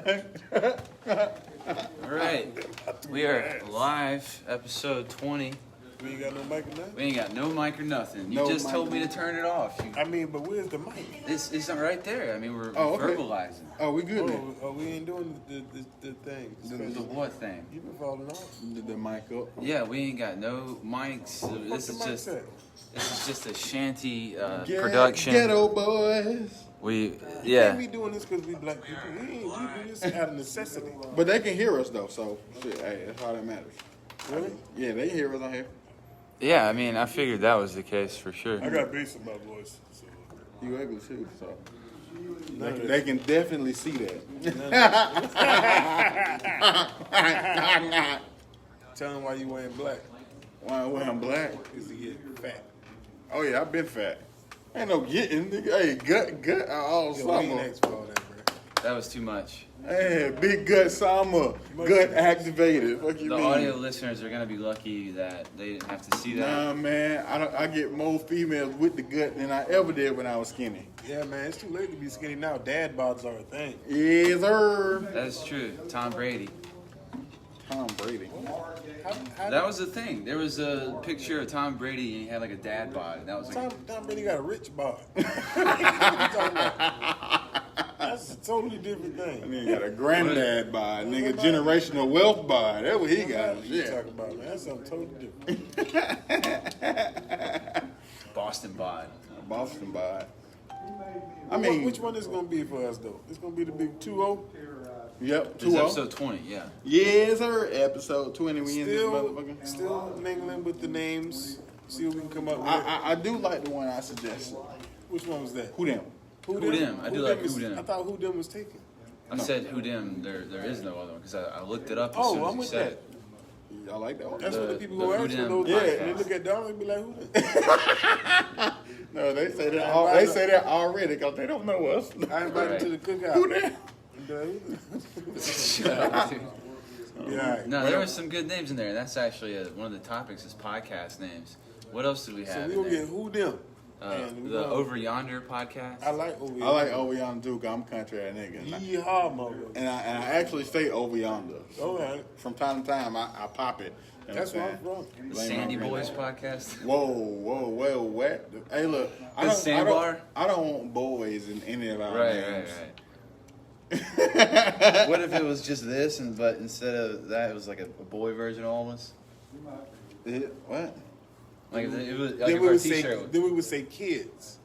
All right, we are live, episode 20. We ain't got no mic or nothing? We ain't got no mic or nothing. You just told me to turn it off. I mean, but where's the mic? It's not right there. I mean, we're verbalizing. Oh, we good then. Oh, we ain't doing the thing. The what thing? You been falling off. The mic up. Yeah, we ain't got no mics. This is just a shanty production. Ghetto boys. We can't be doing this because we black people. We do this out of necessity. But they can hear us though, so shit, hey, that's all that matters. Really? Yeah, they can hear us on here. Yeah, I mean, I figured that was the case for sure. I got bass in my voice. So. You ugly too, so they can definitely see that. Tell them why you wearing black. Why I'm black? Because you get fat. Oh yeah, I've been fat. Ain't no getting, nigga. Hey, gut all summer. That was too much. Hey, big gut summer. Gut activated. Fuck you The mean? audio listeners are gonna be lucky that they didn't have to see that. Nah, man. I get more females with the gut than I ever did when I was skinny. Yeah, man. It's too late to be skinny now. Dad bods are a thing. Yes, sir. That's true. Tom Brady. Tom Brady. That was the thing. There was a picture of Tom Brady and he had like a dad bod. That was like Tom Brady got a rich bod. What you talking about? That's a totally different thing. And he got a granddad bod, nigga, generational wealth bod. That's what he got. What you talking about, man? That's something totally different. Boston bod. Boston bod. I mean, which one is it gonna be for us though? It's gonna be the big 2-0. Yep, This is episode 20, yeah. Yes, sir. Episode 20. We in this motherfucker. Still mingling with the names. See what we can come up with. I do like the one I suggested. Which one was that? Who them? Who Dem. I do like Who Dem. I thought Who Dem was taken. I said Who Dem. There is no other one because I looked it up as soon as I'm you with said that. it. I like that one. That's what the people the who Who ask for Dem those. podcast. Yeah, they look at Donald and be like, Who Dem? No, they say that. They say that already because they don't know us. I invited to the cookout. Who them? Shut up, dude. Yeah. No, there were some good names in there. That's actually one of the topics is podcast names. What else do we have? So we in gonna there? get Who Dem. The Over Yonder podcast. I like Over Yonder. I like Over Yonder too, 'cause I'm country ass nigga. Yeehaw, motherfucker. And I actually say Over Yonder. All right. From time to time, I pop it. You know That's where I'm from. The Sandy Boys podcast. Whoa, what? Hey, look. I don't want boys in any of our names. Right. What if it was just this, but instead of that, it was like a boy version almost? What? Like if it was like Then if we our would say t-shirt. then we would say kids.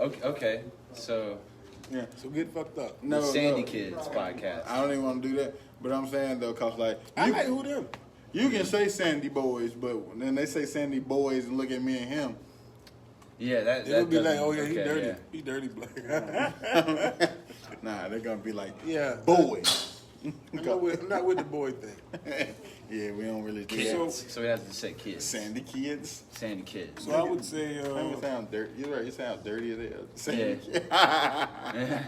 Okay. So Yeah. So get fucked up. the Sandy Kids podcast. I don't even want to do that. But I'm saying though, cause like I like Who Dem. you can say Sandy Boys, but then they say Sandy Boys and look at me and him. Yeah, that It'll be like, doesn't- oh yeah, he okay, dirty. yeah. He dirty black. Nah, they're gonna be like, Yeah. boys. I'm not with the boy thing. Yeah, we don't really do Kids. that. So we have to say kids. Sandy kids. Sandy Kids. So I would say It sound dirty. You're right. It sounds dirty as hell. Sandy Yeah.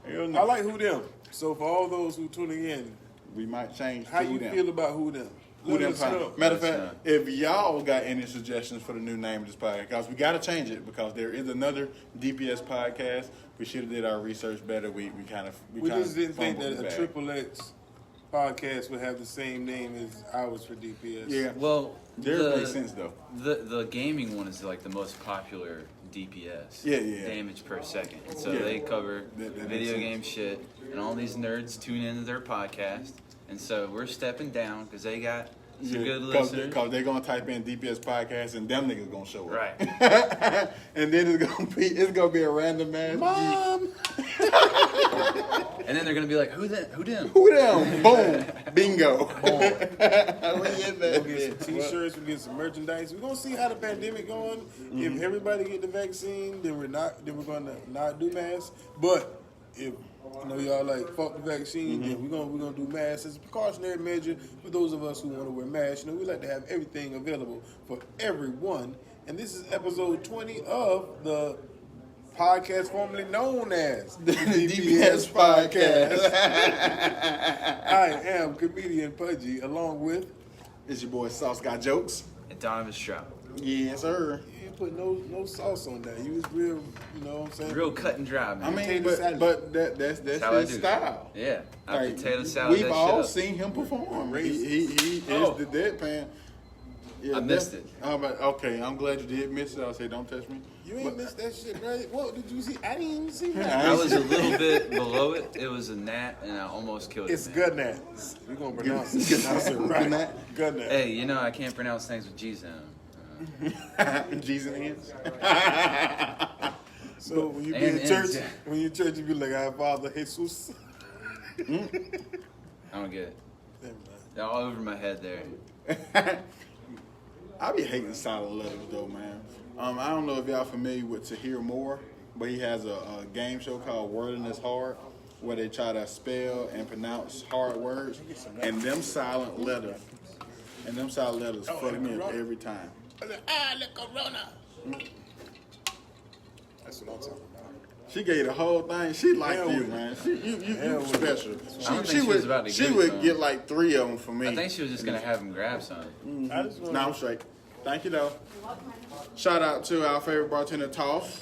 kids. I like Who Dem. So for all those who tuning in, We might change. how to you them. feel about Who Dem? Who Let them us know. Matter of Let us fact, if y'all got any suggestions for the new name of this podcast, because we got to change it because there is another DPS podcast. We should have did our research better. We just didn't think that fumbled a the bag. Triple X podcast would have the same name as ours for DPS. Yeah, Well, theirs makes sense though. The gaming one is like the most popular DPS. Yeah. Damage per second. And so Yeah. they cover That makes video sense. game shit, and all these nerds tune into their podcast. And so we're stepping down because they got some good listeners. Because they're gonna type in DPS podcast and them niggas gonna show up. Right. And then it's gonna be a random ass. Mom. And then they're gonna be like, Who Dem? Who them? Boom. Bingo. We'll get some t-shirts, we'll get some merchandise. We're gonna see how the pandemic going. If everybody get the vaccine, then we're gonna not do masks. But if y'all like fuck the vaccine, then we're gonna do masks as a precautionary measure for those of us who want to wear masks. We like to have everything available for everyone. And this is episode 20 of the podcast formerly known as the DPS podcast. I am Comedian Pudgee, along with It's your boy Sauce Got Jokes. And Donovan Stroud. Yes, sir. put no sauce on that. He was real, you know what I'm saying? Real cut and dry, man. I mean, Potato but that's how I his do. style. Yeah, I Like, potato salad. we've that all shit up. seen him perform. He is the deadpan. Yeah, I missed it. Okay, I'm glad you did miss it. I'll say, don't touch me. You ain't missed that shit, right? What did you see? I didn't even see that. I was a little bit below it. It was a gnat, and I almost killed It's it. good gnat. We're gonna pronounce it right. Good gnat. Hey, you know I can't pronounce things with G's in them. G's and N's. So when you be And- in church, and- when you in church, you be like, "Our Father Jesus." I don't get it. Never mind. They're all over my head there. I be hating silent letters though, man. I don't know if y'all familiar with To Hear More, but he has a game show called Worldliness Hard, where they try to spell and pronounce hard words, and them silent letters fuck me up every time. The corona. That's what I'm talking about. She gave the whole thing. She liked Hell you, with man. You special. I don't think she was about to She get it, would though. get like 3 of them for me. I think she was just gonna have him grab something. I just want No, I'm straight. Thank you, though. Shout out to our favorite bartender, Toss.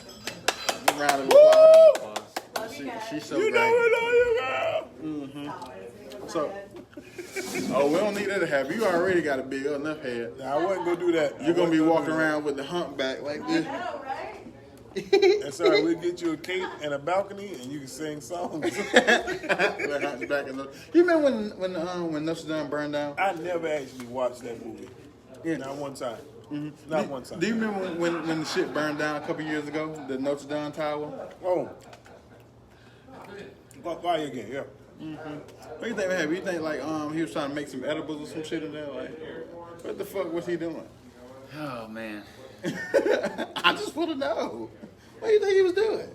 Round of applause. She's so you great. know it, all you girl. So, we don't need that to happen. You already got a big enough head. Nah, I wasn't gonna do that. You're gonna be walking around with the humpback like this. That's all right. We'll get you a cape and a balcony, and you can sing songs. You remember when Notre Dame burned down? I never actually watched that movie. Yeah. Not one time. Not one time. Do you remember when the shit burned down a couple years ago? The Notre Dame Tower? Oh. Fire again, yeah. What do you think happened? You think like he was trying to make some edibles or some shit in there? Like, what the fuck was he doing? Oh man, I just want to know. What do you think he was doing?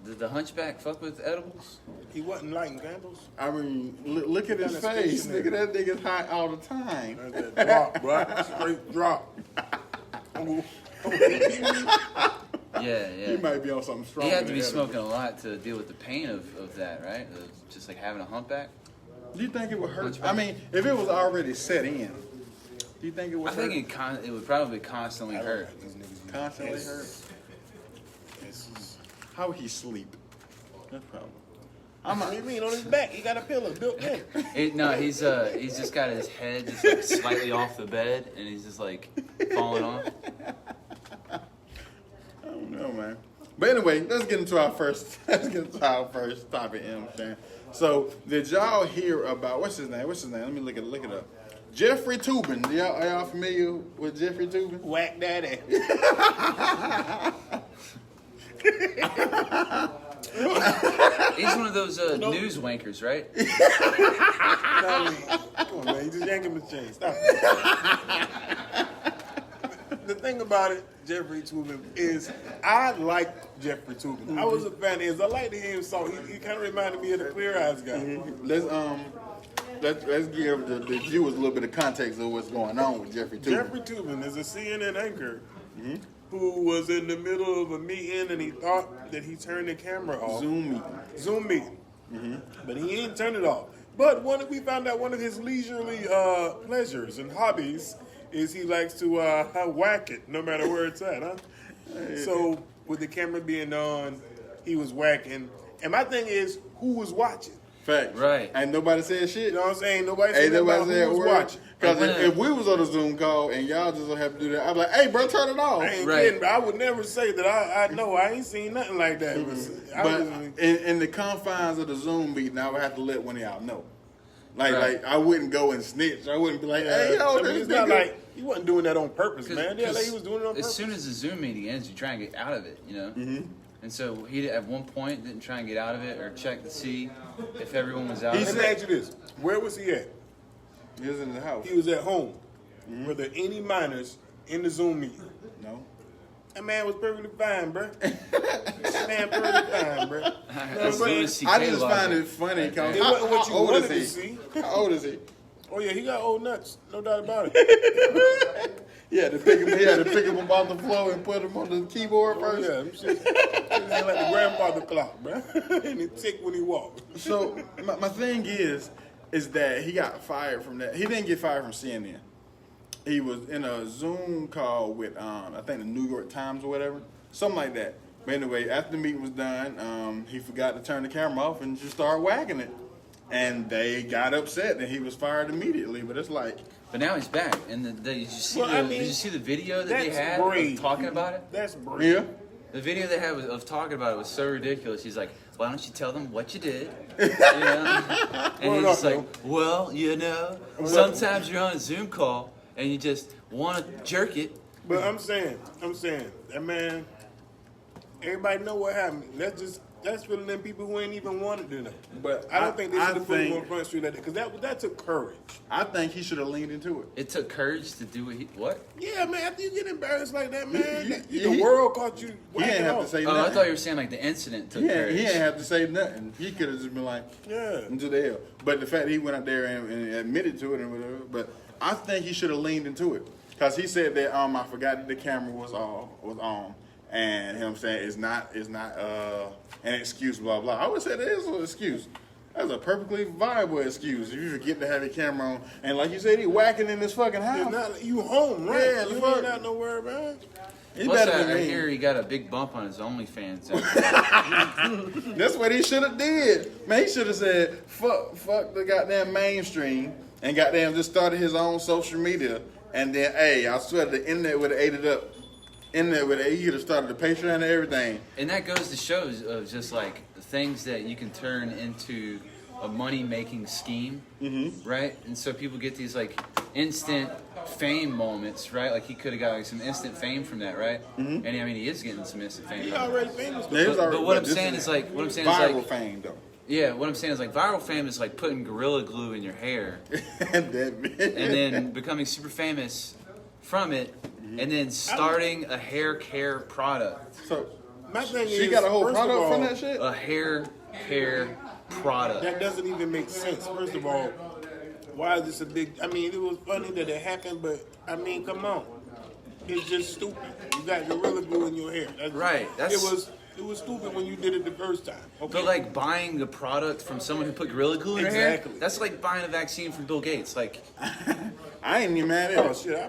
did the hunchback fuck with edibles? He wasn't lighting candles. I mean, look at his Kinda face. stationary. Look at that nigga's high all the time. That's that drop, bro. Straight drop. Yeah, He yeah. might be on something strong. He had to be smoking a lot to deal with the pain of that, right? Of just like having a humpback. Do you think it would hurt? Hunchback? I mean, if it was already set in, do you think it would I hurt? think it would probably constantly hurt. Constantly hurt. How would he sleep? That's problem. What do you mean on his back? He got a pillow built in. He's just got his head just like slightly off the bed, and he's just like falling off. I don't know, man. But anyway, let's get into our first topic, you know what I'm saying? So, did y'all hear about what's his name? Let me look it up. Jeffrey Tuban. Are y'all familiar with Jeffrey Tuban? Whack daddy. He's one of those news wankers, right? Come on, man. You just yanking the chain. Stop. The thing about it, Jeffrey Tuban, is I like Jeffrey Tuban. I was a fan of his. I like to hear him song. He kind of reminded me of the Clear Eyes guy. Let's give the viewers a little bit of context of what's going on with Jeffrey Tuban. Jeffrey Tuban is a CNN anchor who was in the middle of a meeting and he thought that he turned the camera off. Zoom meeting. But he didn't turn it off. But we found out one of his leisurely pleasures and hobbies is he likes to whack it no matter where it's at, huh? So with the camera being on, he was whacking. And my thing is, who was watching? Facts. Right. Ain't nobody said shit. You know what I'm saying? Nobody Ain't said nobody who said a was word. watching. Because if we was on a Zoom call and y'all just don't have to do that, I'd be like, hey, bro, turn it off. I ain't Right. kidding, but I would never say that I know. I ain't seen nothing like that. But in the confines of the Zoom meeting, I would have to let one of y'all know. Like I wouldn't go and snitch. I wouldn't be like, hey, yo, I mean, this it's not nigga. like he wasn't doing that on purpose, man. Yeah, like he was doing it on As purpose. soon as the Zoom meeting ends, you try and get out of it, you know? And so he, at one point, didn't try and get out of it or check to see if everyone was out Let of me it. ask you this: where was he at? He was in the house. He was at home. Were there any minors in the Zoom meeting? No. That man was perfectly fine, bro. That man perfectly fine, bro. That's Louis C.K. I just logic. find it funny because It wasn't what you how old wanted is to he? see. How old is he? Oh yeah, he got old nuts, no doubt about it. He had to pick him up off the floor and put him on the keyboard Oh first. yeah, them shit ain't like the grandfather clock, bro. And it tick when he walked. So my thing is that he got fired from that. He didn't get fired from CNN. he was in a Zoom call with I think the New York Times or whatever, something like that. But anyway, after the meeting was done, he forgot to turn the camera off and just started whacking it. And they got upset and he was fired immediately. But it's like... But now he's back. And did you see did you see the video that they had brave. of talking about it? That's brave. Yeah. The video they had of talking about it was so ridiculous. He's like, why don't you tell them what you did? You know? And he's just like, well, you know, sometimes you're on a Zoom call and you just want to jerk it. But I'm saying, that man, everybody know what happened. That's for them people who ain't even wanted to do that. But I don't think they should have put him on Front Street like that, because that took courage. I think he should have leaned into it. It took courage to do what? Yeah, man, after you get embarrassed like that, man, the world caught you. He didn't have to say Oh, nothing. I thought you were saying like the incident took courage. He didn't have to say nothing. He could have just been like, into the hell. But the fact that he went out there and admitted to it and whatever, but I think he should have leaned into it. Because he said that I forgot that the camera was on. And him saying it's not an excuse, blah blah. I would say that is an excuse. That's a perfectly viable excuse. If you forget to have your camera on, and like you said, he whacking in this fucking house. You home, right? Yeah, you ain't out nowhere, man. He Plus, better than I me. hear he got a big bump on his OnlyFans. That's what he should have did. Man, he should have said, fuck the goddamn mainstream and goddamn just started his own social media. And then, hey, I swear the internet would have ate it up. He could have started the Patreon and everything. And that goes to show of just like the things that you can turn into a money-making scheme, right? And so people get these like instant fame moments, right? Like he could have got like some instant fame from that, right? And I mean, he is getting some instant fame. He already famous. But what I'm saying is like, viral fame though. Yeah, what I'm saying is like viral fame is like putting Gorilla Glue in your hair, and then becoming super famous from it, and then starting a hair care product. So my thing she is, got a whole first of product all, from that shit? A hair care product. That doesn't even make sense. First of all, why is this a big... I mean, it was funny that it happened, but, I mean, come on. It's just stupid. You got Gorilla Glue in your hair. It was stupid when you did it the first time. Okay? But like buying the product from someone who put Gorilla Glue in your hair, that's like buying a vaccine from Bill Gates. Like, I ain't even mad at Oh it. shit! I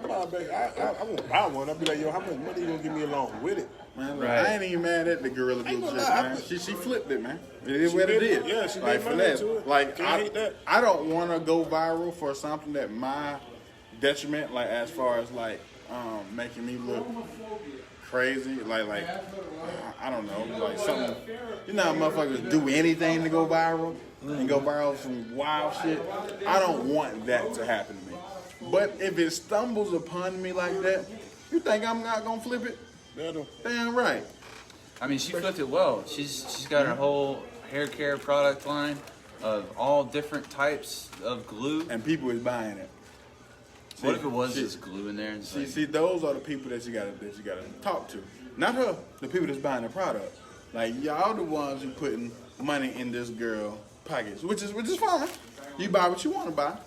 won't buy one. I'll be like, yo, how much money you gonna give me along with it? Man, Right. I ain't even mad at the Gorilla Glue shit, man. She flipped it, man. It is She what it did it. is. Yeah, she like made money to it. Like Can't hate that. I don't want to go viral for something that my detriment, like as far as like making me look crazy, like I don't know, like something. You know how motherfuckers do anything to go viral and go viral for some wild shit. I don't want that to happen to me. But if it stumbles upon me like that, you think I'm not gonna flip it? Damn right. I mean, she flipped it well. She's got her whole hair care product line of all different types of glue. And people is buying it. What if it was just glue in there? And See, those are the people that you gotta talk to, not her. The people that's buying the product. Like y'all, the ones who putting money in this girl pockets, which is fine. You buy what you want to buy,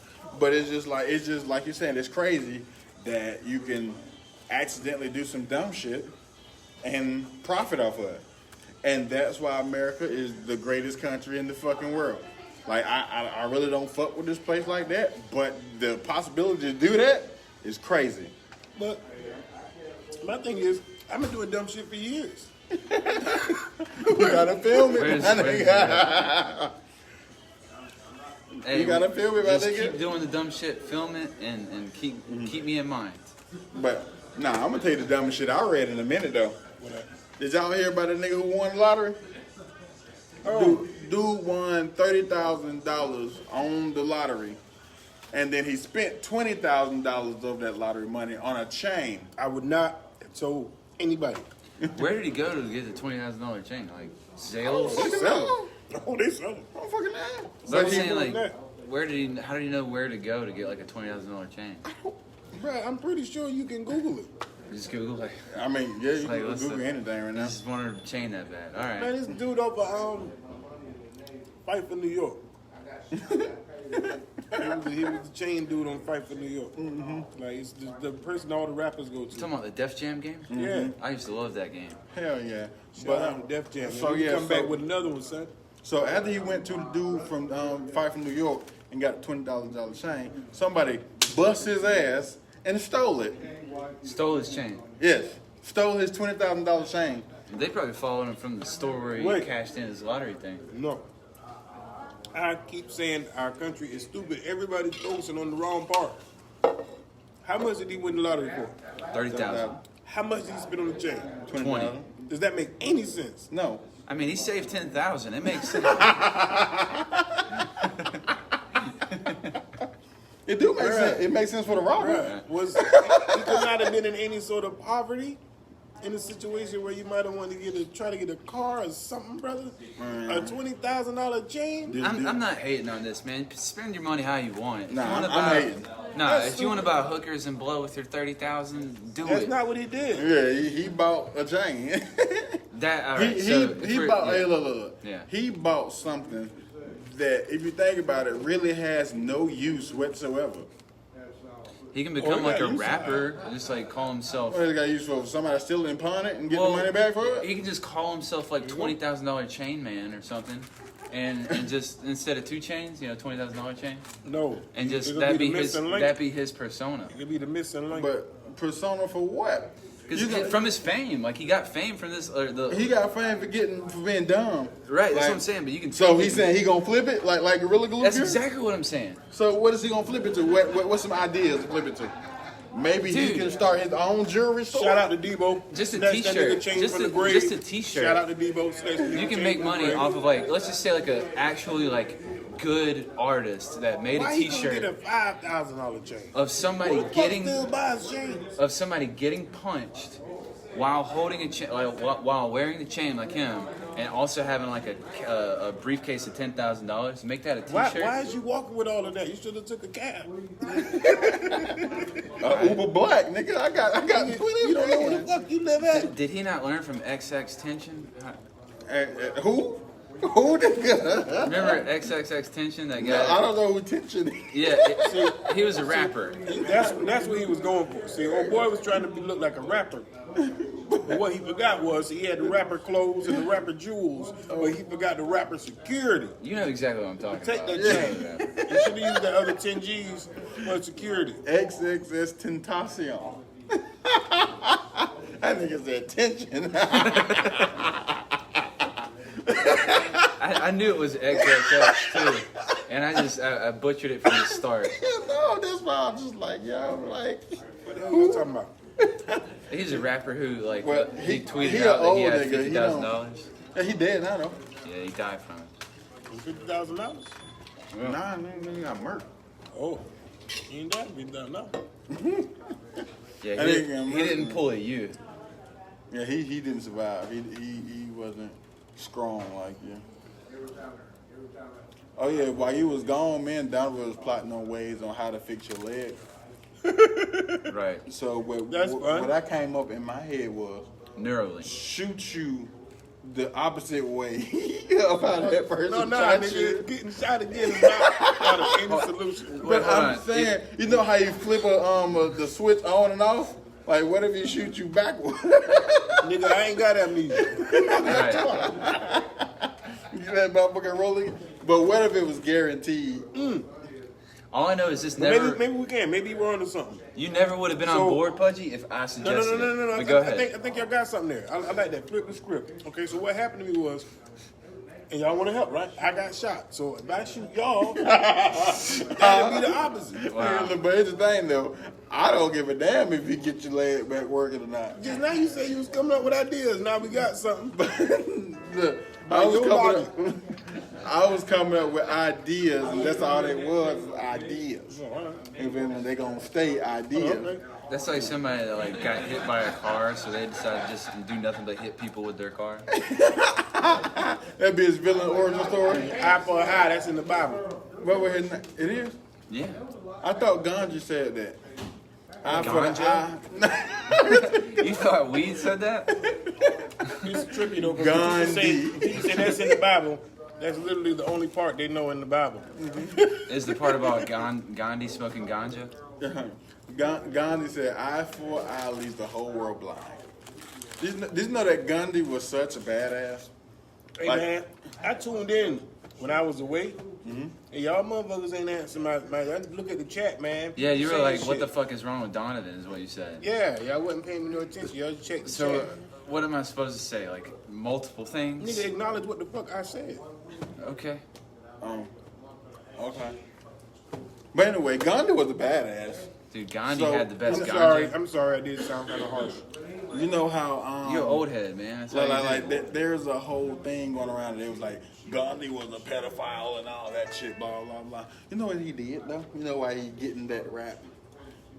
but it's just like you're saying. It's crazy that you can accidentally do some dumb shit and profit off of it, and that's why America is the greatest country in the fucking world. Like, I really don't fuck with this place like that, but the possibility to do that is crazy. But my thing is, I've been doing dumb shit for years. You gotta film it. Hey, you gotta film it, my just nigga. keep doing the dumb shit, film it, and keep me in mind. But, nah, I'm gonna tell you the dumbest shit I read in a minute, though. Did y'all hear about the nigga who won the lottery? Dude won $30,000 on the lottery, and then he spent $20,000 of that lottery money on a chain. I would not have told anybody. Where did he go to get the $20,000 chain? Like Zales? They sell it. Oh, they sell it. I don't fucking know. But I'm he- saying, like, that. how did he know where to go to get like a $20,000 chain? Bruh, I'm pretty sure you can Google it. Just Google like, I mean, yeah, you like can what's Google the- anything right I now. just wanted a chain that bad. All Man, right. this dude over Fight for New York. he was the chain dude on Fight for New York. Mm-hmm. Like, it's the person all the rappers go to. You talking about the Def Jam game? Yeah. I used to love that game. Hell yeah. Shout out to Def Jam. So, So, yeah, come back so- with another one, son. So after he went to the dude from Fight from New York and got a $20,000 chain, somebody bust his ass and stole it. Stole his chain. Yes, stole his $20,000 chain. They probably followed him from the store where he cashed in his lottery thing. No. I keep saying our country is stupid. Everybody's focusing on the wrong part. How much did he win the lottery for? 30,000. How much did he spend on the chain? 20. Does that make any sense? No. I mean, he saved 10,000. It makes sense. It do make sense. It makes sense for the robber. Right. He could not have been in any sort of poverty in a situation where you might have wanted to try to get a car or something, brother. A $20,000 chain. I'm not hating on this, man. Spend your money how you want it. Nah, I'm hating. Nah, if you want to buy hookers and blow with your 30,000, do it. That's not what he did. Yeah, he bought a chain. That all right. He bought. Hey, look. Yeah. He bought something that, if you think about it, really has no use whatsoever. He can become like a rapper, just like call himself. What he got used for? Somebody steal it and pawn it and get the money back for it? He can just call himself like $20,000 chain man or something, and just instead of 2 chains, $20,000 chain. No. And just that be his persona. It could be the missing link. But persona for what? Because from his fame, like he got fame from this. He got fame for being dumb. Right, that's what I'm saying. But you can. So he's saying he gonna flip it like Gorilla Glue? That's exactly what I'm saying. So what is he gonna flip it to? What's some ideas to flip it to? Maybe he can start his own jewelry store. Shout out to Debo. Just a T-shirt. Just a T-shirt. Shout out to Debo. You can make money off of let's just say a actually good artist that made a T-shirt. Get a $5,000 chain of somebody still buys chains? Of somebody getting punched while holding a chain, while wearing the chain like him, and also having a briefcase of $10,000. Make that a T-shirt. Why is you walking with all of that? You should have took a cab. Uber Black, nigga. I got 20. You don't know where the fuck you live at. Did he not learn from XX Tension? Who? Who the guy? Remember XXX Tension, that guy? No, I don't know who Tension is. Yeah, he was a rapper. That's what he was going for. See, old boy was trying to look like a rapper. But what he forgot was he had the rapper clothes and the rapper jewels, but he forgot the rapper security. You know exactly what I'm talking about. Take that chain. You should have used the other 10 G's for security. XXS Tentacion. I think it's that Tension. I knew it was XXX too, and I butchered it from the start. No, that's why I'm just like, what the hell are you talking about? He's a rapper who he tweeted he out that he had nigga, $50,000. Yeah, he dead now though. Yeah, he died from it. $50,000? Nah, he got murked. Oh, he ain't died $50,000. Yeah, he didn't pull a U. Yeah, he didn't survive. He wasn't strong like you. Oh yeah, while you was gone, me and Donovan was plotting on ways on how to fix your leg. Right. So what I came up in my head was Neuralink. Shoot you the opposite way of how that person No, shot nigga, you. getting shot again is not any solution. But I'm saying, you know how you flip the switch on and off? Like, what if he shoot you backwards? Nigga, I ain't got amnesia. Right. You let motherfucker rolling. But what if it was guaranteed? All I know is this never. Maybe we can. Maybe we're onto something. You never would have been on board, Pudgee, if I suggested No. But go ahead. I think y'all got something there. I like that. Flip the script. Okay, so what happened to me was, and y'all want to help, right? I got shot. So if I shoot y'all, that'll be the opposite. Wow. But here's the thing, though. I don't give a damn if you get your leg back working or not. Just now you say you was coming up with ideas. Now we got something. Look, I was coming up with ideas, and that's all they was ideas. And then they gonna stay ideas. That's like somebody that got hit by a car, so they decided just to do nothing but hit people with their car. That'd be his villain origin story. Eye for an eye. That's in the Bible. But it is. Yeah. I thought Gandhi said that. Eye for an Ganja? eye. You thought weed said that? It's trippy though. Gandhi. People say that's in the Bible. That's literally the only part they know in the Bible. Is the part about Gandhi smoking ganja? Gandhi said, eye for eye leaves the whole world blind. Did you know that Gandhi was such a badass? Hey man, I tuned in when I was away. And y'all motherfuckers ain't answering my look at the chat, man. Yeah, you were like, shit. what the fuck is wrong with Donovan is what you said. Yeah, y'all wasn't paying me no attention. Y'all just checked the So, chat. what am I supposed to say? Like, multiple things? Nigga, acknowledge what the fuck I said. Okay. Okay. But anyway, Gandhi was a badass. Dude, Gandhi had the best I'm sorry, I did sound kind of harsh. You know how You're an old head, man. That's how there's a whole thing going around. It was like Gandhi was a pedophile and all that shit, blah blah blah. You know what he did though? You know why he getting that rap?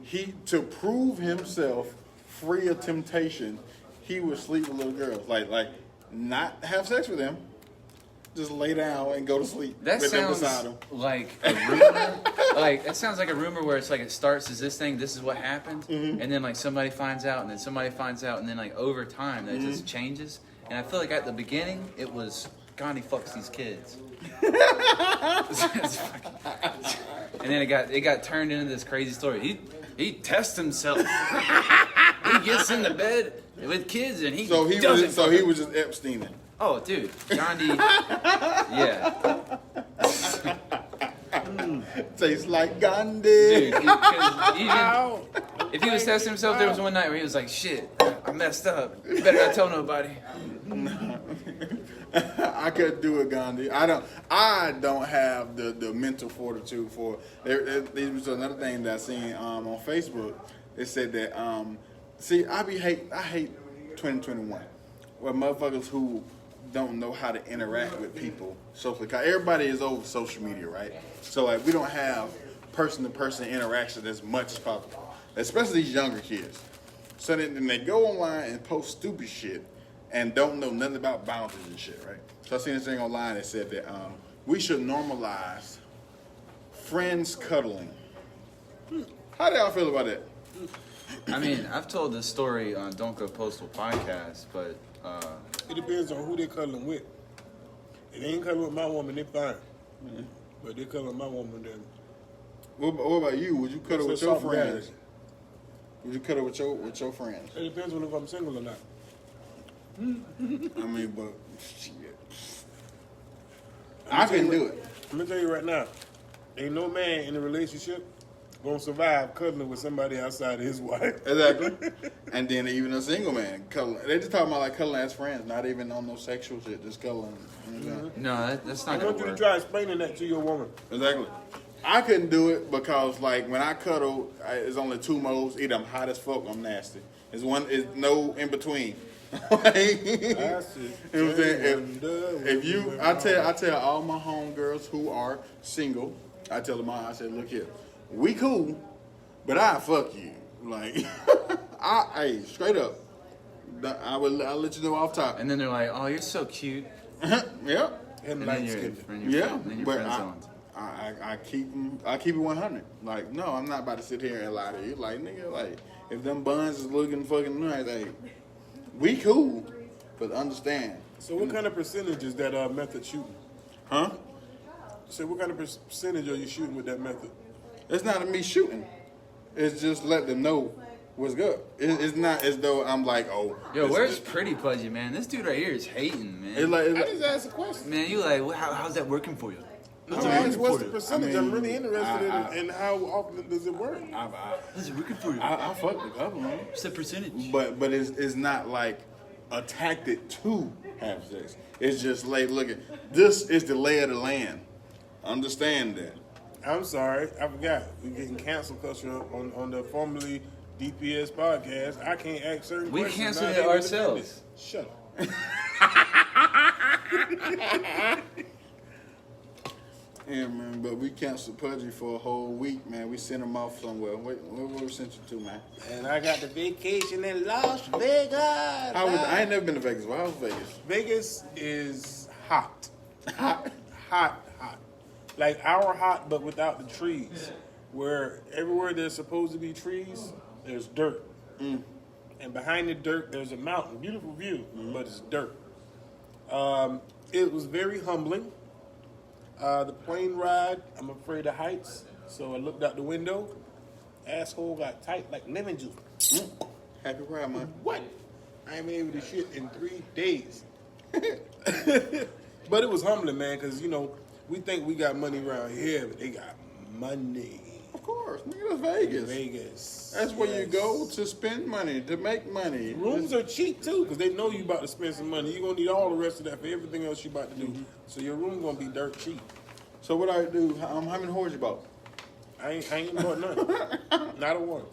He to prove himself free of temptation, he would sleep with little girls, like not have sex with them, just lay down and go to sleep. That with them sounds beside him. like a rumor. That sounds like a rumor where it's like it starts as this thing, this is what happened, and then like somebody finds out, and then somebody finds out, and then like over time that just changes. And I feel like at the beginning it was Gandhi fucks these kids, and then it got turned into this crazy story. He tests himself. He gets into bed with kids, and he was just Epsteining. Oh, dude, Gandhi. Yeah. Tastes like Gandhi. Dude, if he was testing himself, there was one night where he was like, "Shit, I messed up. Better not tell nobody." I couldn't do it, Gandhi. I don't have the mental fortitude for. There was another thing that I seen on Facebook. It said that I hate 2021, where motherfuckers who don't know how to interact with people socially. Cause everybody is over social media, right? So like we don't have person-to-person interaction as much as possible, especially these younger kids. So then they go online and post stupid shit and don't know nothing about boundaries and shit, right? So I seen this thing online that said that we should normalize friends cuddling. How do y'all feel about that? I mean, I've told this story on Don't Go Postal podcast, but it depends on who they cuddling with. If they ain't cuddling with my woman, they fine. But they cuddling with my woman, then. What about you? Would you cuddle with your friends? Would you cuddle with your friends? It depends on if I'm single or not. I mean, but shit. I couldn't do it. I'm gonna tell you right now, ain't no man in a relationship gonna survive cuddling with somebody outside of his wife. Exactly. And then even a single man cuddling. They just talking about like cuddling as friends, not even on no sexual shit, just cuddling. You know? No, that's not I gonna want you work. to try explaining that to your woman. Exactly. I couldn't do it because like when I cuddle, it's only two modes. Either I'm hot as fuck or I'm nasty. It's no in between. Like, you know what I'm saying? If I tell all my homegirls who are single, I tell them all, I said, look here, we cool, but I fuck you. Like, hey, straight up. I'll let you know off top. And then they're like, "Oh, you're so cute." Yeah. And then light you're skin. But I keep it 100. Like, no, I'm not about to sit here and lie to you. Like, nigga, like, if them buns is looking fucking nice, like, we cool, but understand. So what kind of percentage is that method shooting? Huh? So what kind of percentage are you shooting with that method? It's not me shooting. It's just let them know what's good. It's not as though I'm like, oh. Yo, where's Pretty Pudgee, man? This dude right here is hating, man. It's like, I just asked a question. Man, you like, how's that working for you? What's the percentage? I'm really interested in how often does it work? How's it working for you? I fucked a couple, man. What's the percentage? But it's not like a tactic to have sex. It's just like, look at this is the lay of the land. Understand that. I'm sorry, I forgot. We're getting cancel culture on the formerly DPS podcast. I can't ask certain We questions. canceled it ourselves. Shut up. Yeah, man, but we canceled Pudgee for a whole week, man. We sent him off somewhere. Where we sent you to, man? And I got the vacation in Las Vegas. I ain't never been to Vegas. Why was Vegas? Vegas is hot. Hot. Like our hot, but without the trees. Where everywhere there's supposed to be trees, there's dirt. And behind the dirt, there's a mountain. Beautiful view, but it's dirt. It was very humbling. The plane ride, I'm afraid of heights, so I looked out the window. Asshole got tight like lemon juice. Happy ride, man. What? I ain't been able to shit in 3 days. But it was humbling, man, because, you know, we think we got money around here, but they got money. Of course, nigga, that's Vegas. Vegas. That's where you go to spend money, to make money. Rooms are cheap too, because they know you about to spend some money. You're gonna need all the rest of that for everything else you about to do. So your room gonna be dirt cheap. So what I do? How many whores you bought? I ain't bought none. Not a one.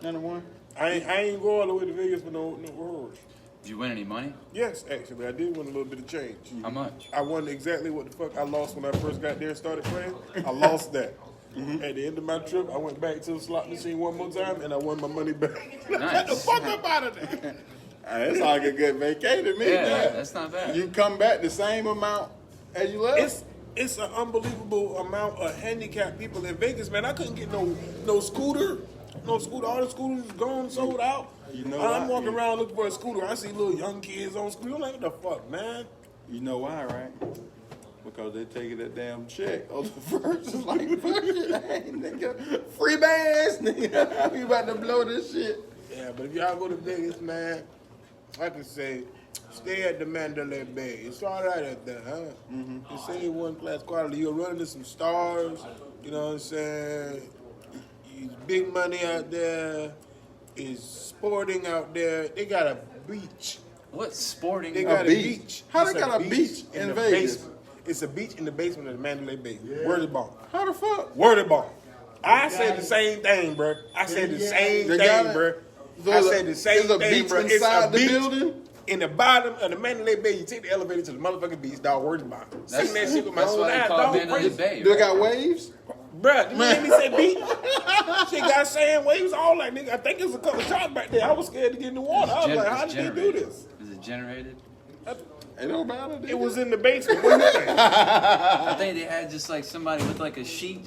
None of one. I ain't go all the way to Vegas for no horrors. Did you win any money? Yes, actually, I did win a little bit of change. How much? I won exactly what the fuck I lost when I first got there and started playing. I lost that. At the end of my trip, I went back to the slot machine one more time and I won my money back. Nice. Got the fuck up out of there. That's like a good vacation to me. Yeah, man. that's not bad. You come back the same amount as you left. It's an unbelievable amount of handicapped people in Vegas, man. I couldn't get no scooter. No scooter. All the scooters gone, sold out. You know I'm why? walking around looking for a scooter. I see little young kids on scooters. I'm like, what the fuck, man? You know why, right? Because they taking that damn check on the first. It's like, fuck it, hey, nigga. Free bands, nigga. We about to blow this shit. Yeah, but if y'all go to Vegas, man, I can say, stay at the Mandalay Bay. It's all right at that, huh? It's only one class quality. You'll run into some stars. You know what I'm saying? It's big money out there. It's sporting out there. They got a beach. What's sporting? They got a beach. How It's they got a beach in the Vegas? basement. It's a beach in the basement of the Mandalay Bay. Word of bomb. How the fuck? Word of bomb. I said the same thing, bro. I said the same They thing, got it? bro. So I said the same there's a thing, beach bro. It's inside a the beach building? in the bottom of the Mandalay Bay. You take the elevator to the motherfucking beach, dog. Word of bomb. Sing that shit with my That's whole why they ass, call it dog. Mandalay Crazy. Bay. They Right? got waves? Bruh, you hear me say beach? She got sand waves, all that, nigga. I think there's a couple of shots back there. I was scared to get in the water. I was like, how did they do this? Is it generated? It don't matter. It was in the basement. What do you think? I think they had just like somebody with like a sheet.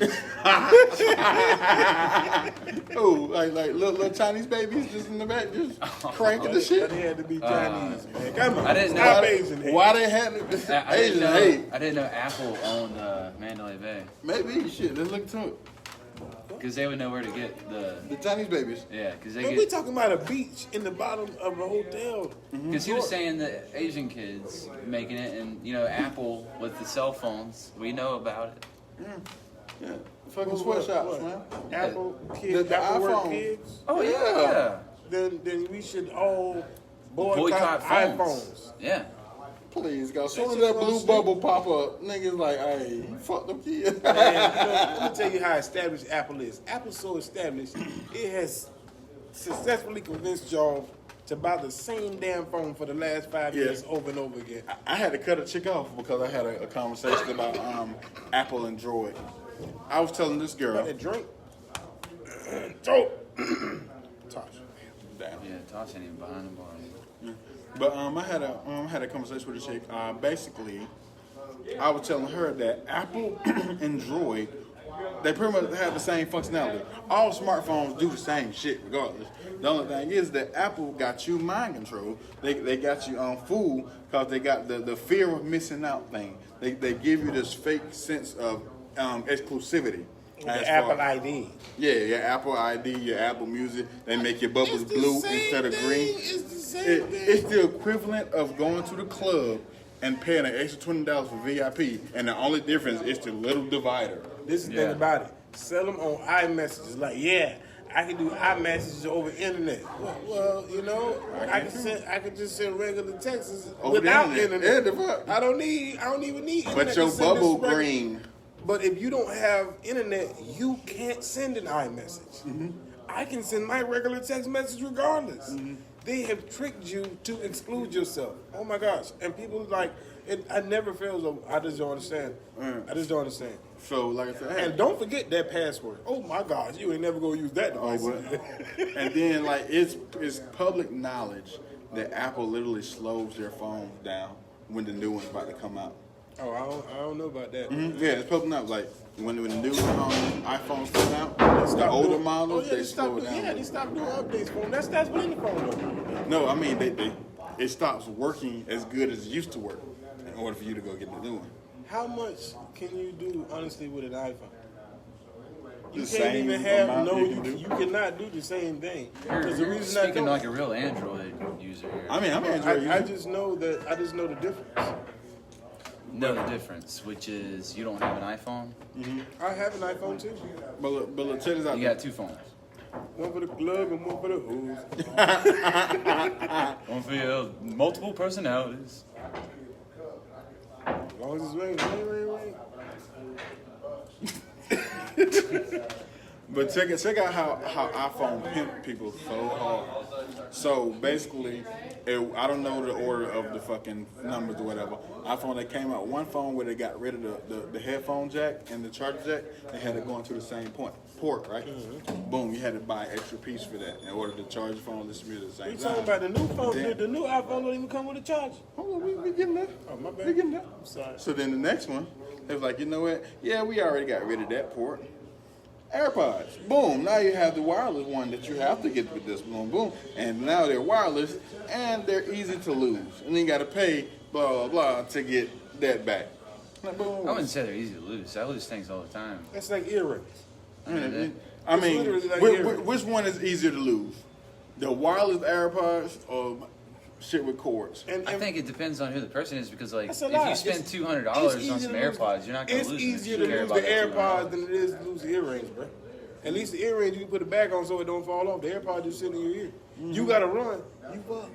Oh, like little Chinese babies just in the back, just cranking the shit. They had to be Chinese, man. Come on. I didn't Stop know. Asian hate. Why they had it? Asian hate. I didn't know Apple owned Mandalay Bay Maybe shit. Let's look to it. because they would know where to get The Chinese babies. yeah because they Man, we get talking about a beach in the bottom of a hotel. because he was saying the Asian kids making it and you know Apple with the cell phones we know about it. Yeah. Fucking sweatshops, man. Apple kids, The Apple work iPhone. kids. Oh Yeah. Then we should all boycott iPhones. phones. Yeah. Please, God. As soon as That's that just blue what I'm bubble pop up, niggas like, hey, you fuck them kids. Man, let me tell you how established Apple is. Apple's so established, it has successfully convinced y'all to buy the same damn phone for the last 5 years over and over again. I had to cut a chick off because I had a conversation about Apple and Droid. I was telling this girl. Got that drink? Joe. Tosh. Damn. Yeah, Tosh ain't even behind the bar. But I had a conversation with a chick. Basically, I was telling her that Apple and Droid, they pretty much have the same functionality. All smartphones do the same shit regardless. The only thing is that Apple got you mind control. They got you on fool because they got the fear of missing out thing. They give you this fake sense of exclusivity. The Apple ID. Yeah, your Apple ID, your Apple Music, they make your bubbles blue instead of green. It's the same thing. It's the equivalent of going to the club and paying an extra $20 for VIP, and the only difference is the little divider. This is the thing about it. Sell them on iMessages. Like, yeah, I can do iMessages over internet. Well, you know, I can just send regular texts Over the without internet. internet. Yeah, the fuck. I don't even need internet. But your to send this bubble regular- green. But if you don't have internet, you can't send an iMessage. I can send my regular text message regardless. They have tricked you to exclude yourself. Oh my gosh. And people like, I never fails. I just don't understand. I just don't understand. So, like I said, hey, And don't forget that password. Oh my gosh, you ain't never gonna use that device. and then like it's public knowledge that Apple literally slows their phones down when the new one's about to come out. Oh, I don't know about that. Yeah, it's public knowledge. Like when the new iPhones come out, the older models they slow it down. Yeah, they stopped doing updates for them. That's what in the phone though. No, I mean it stops working as good as it used to work in order for you to go get the new one. How much can you do honestly with an iPhone? You The can't same even have amount no. you can do? You cannot do the same thing. You're, Because you're the reason I speaking don't, like a real Android user here. I mean, I'm Android I user. just know the difference. know the difference, which is you don't have an iPhone. I have an iPhone too. But look, check this out. You got 2 phones. One for the plug and one for the hose. One for your multiple personalities. As long as it's rain. But check out how iPhone pimp people so hard. So basically, I don't know the order of the fucking numbers or whatever. iPhone, they came out one phone where they got rid of the headphone jack and the charger jack. They had it going to the same port, right? Mm-hmm. Boom, you had to buy an extra piece for that in order to charge the phone and distribute at the same You time. talking about the new phone? The new iPhone don't even come with a charge. Oh, we getting there. Oh, my bad. We getting there. I'm sorry. So then the next one, they was like, you know what? Yeah, we already got rid of that port. AirPods. Boom. Now you have the wireless one that you have to get with this. Boom, boom. And now they're wireless and they're easy to lose. And then you got to pay blah, blah, blah to get that back. Like, boom. I wouldn't say they're easy to lose. I lose things all the time. That's like earrings. I mean, literally like which one is easier to lose? The wireless AirPods or shit with cords? And I think it depends on who the person is because, like, That's if a lot. you spend It's $200 on easier some to lose AirPods, you're not going to lose It's them. easier You to care lose about the that AirPods $200. than it is to lose the earrings, bro. At least the earrings, you can put it back on so it don't fall off. The AirPods just sit in your ear. You got to run. You fuck.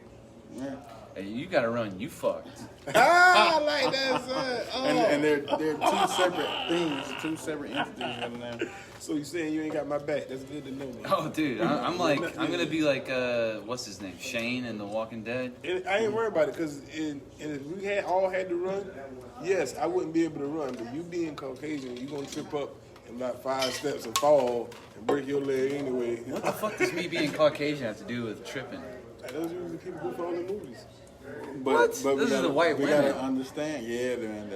Yeah. Hey, you got to run. You fucked. I like that, son. Oh. And they're two separate things, two separate entities now. So you saying you ain't got my back? That's good to know, man. Oh, dude, I'm gonna be like, what's his name, Shane in The Walking Dead. And I ain't worried about it because if we all had to run, yes, I wouldn't be able to run. But you being Caucasian, you gonna trip up in about 5 steps and fall and break your leg anyway. What the fuck does me being Caucasian have to do with tripping? Like, those usually people who fall in movies. But This we is gotta, the white we women. gotta understand, yeah, man.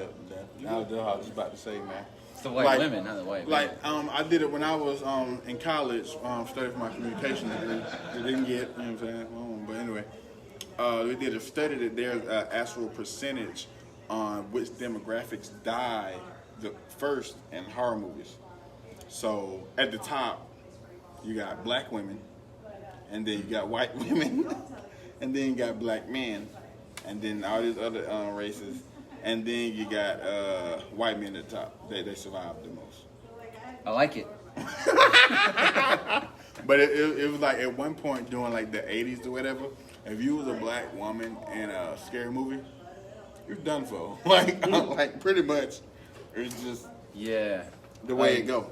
I was just about to say, man. It's the white women, not the white men. I did it when I was in college, studying for my communication degree. We didn't get, you know what I'm saying? But anyway, we did a study that there's an actual percentage on which demographics die the first in horror movies. So at the top, you got black women, and then you got white women, and then you got black men, and then all these other races. And then you got white men at the top. They survived the most. I like it. But it was like at one point during like the 80s or whatever, if you was a black woman in a scary movie, you're done for. Like pretty much, it's just the way it go.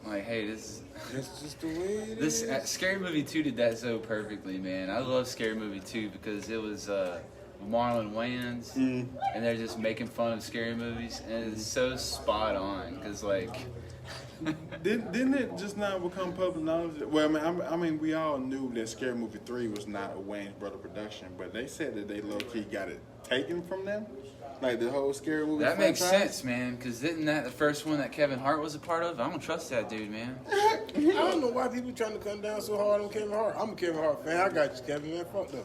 Like, hey, this That's just the way it is. Scary Movie 2 did that so perfectly, man. I love Scary Movie 2 because it was Marlon Wayans, and they're just making fun of scary movies, and it's so spot on because, like, Didn't it just now become public knowledge? Well, I mean, we all knew that Scary Movie 3 was not a Wayans brother production, but they said that they low-key got it taken from them. Like the whole Scary Movie that makes franchise. sense, man. Because isn't that the first one that Kevin Hart was a part of? I don't trust that dude, man. I don't know why people trying to come down so hard on Kevin Hart. I'm a Kevin Hart fan. I got you, Kevin. Man, fuck them.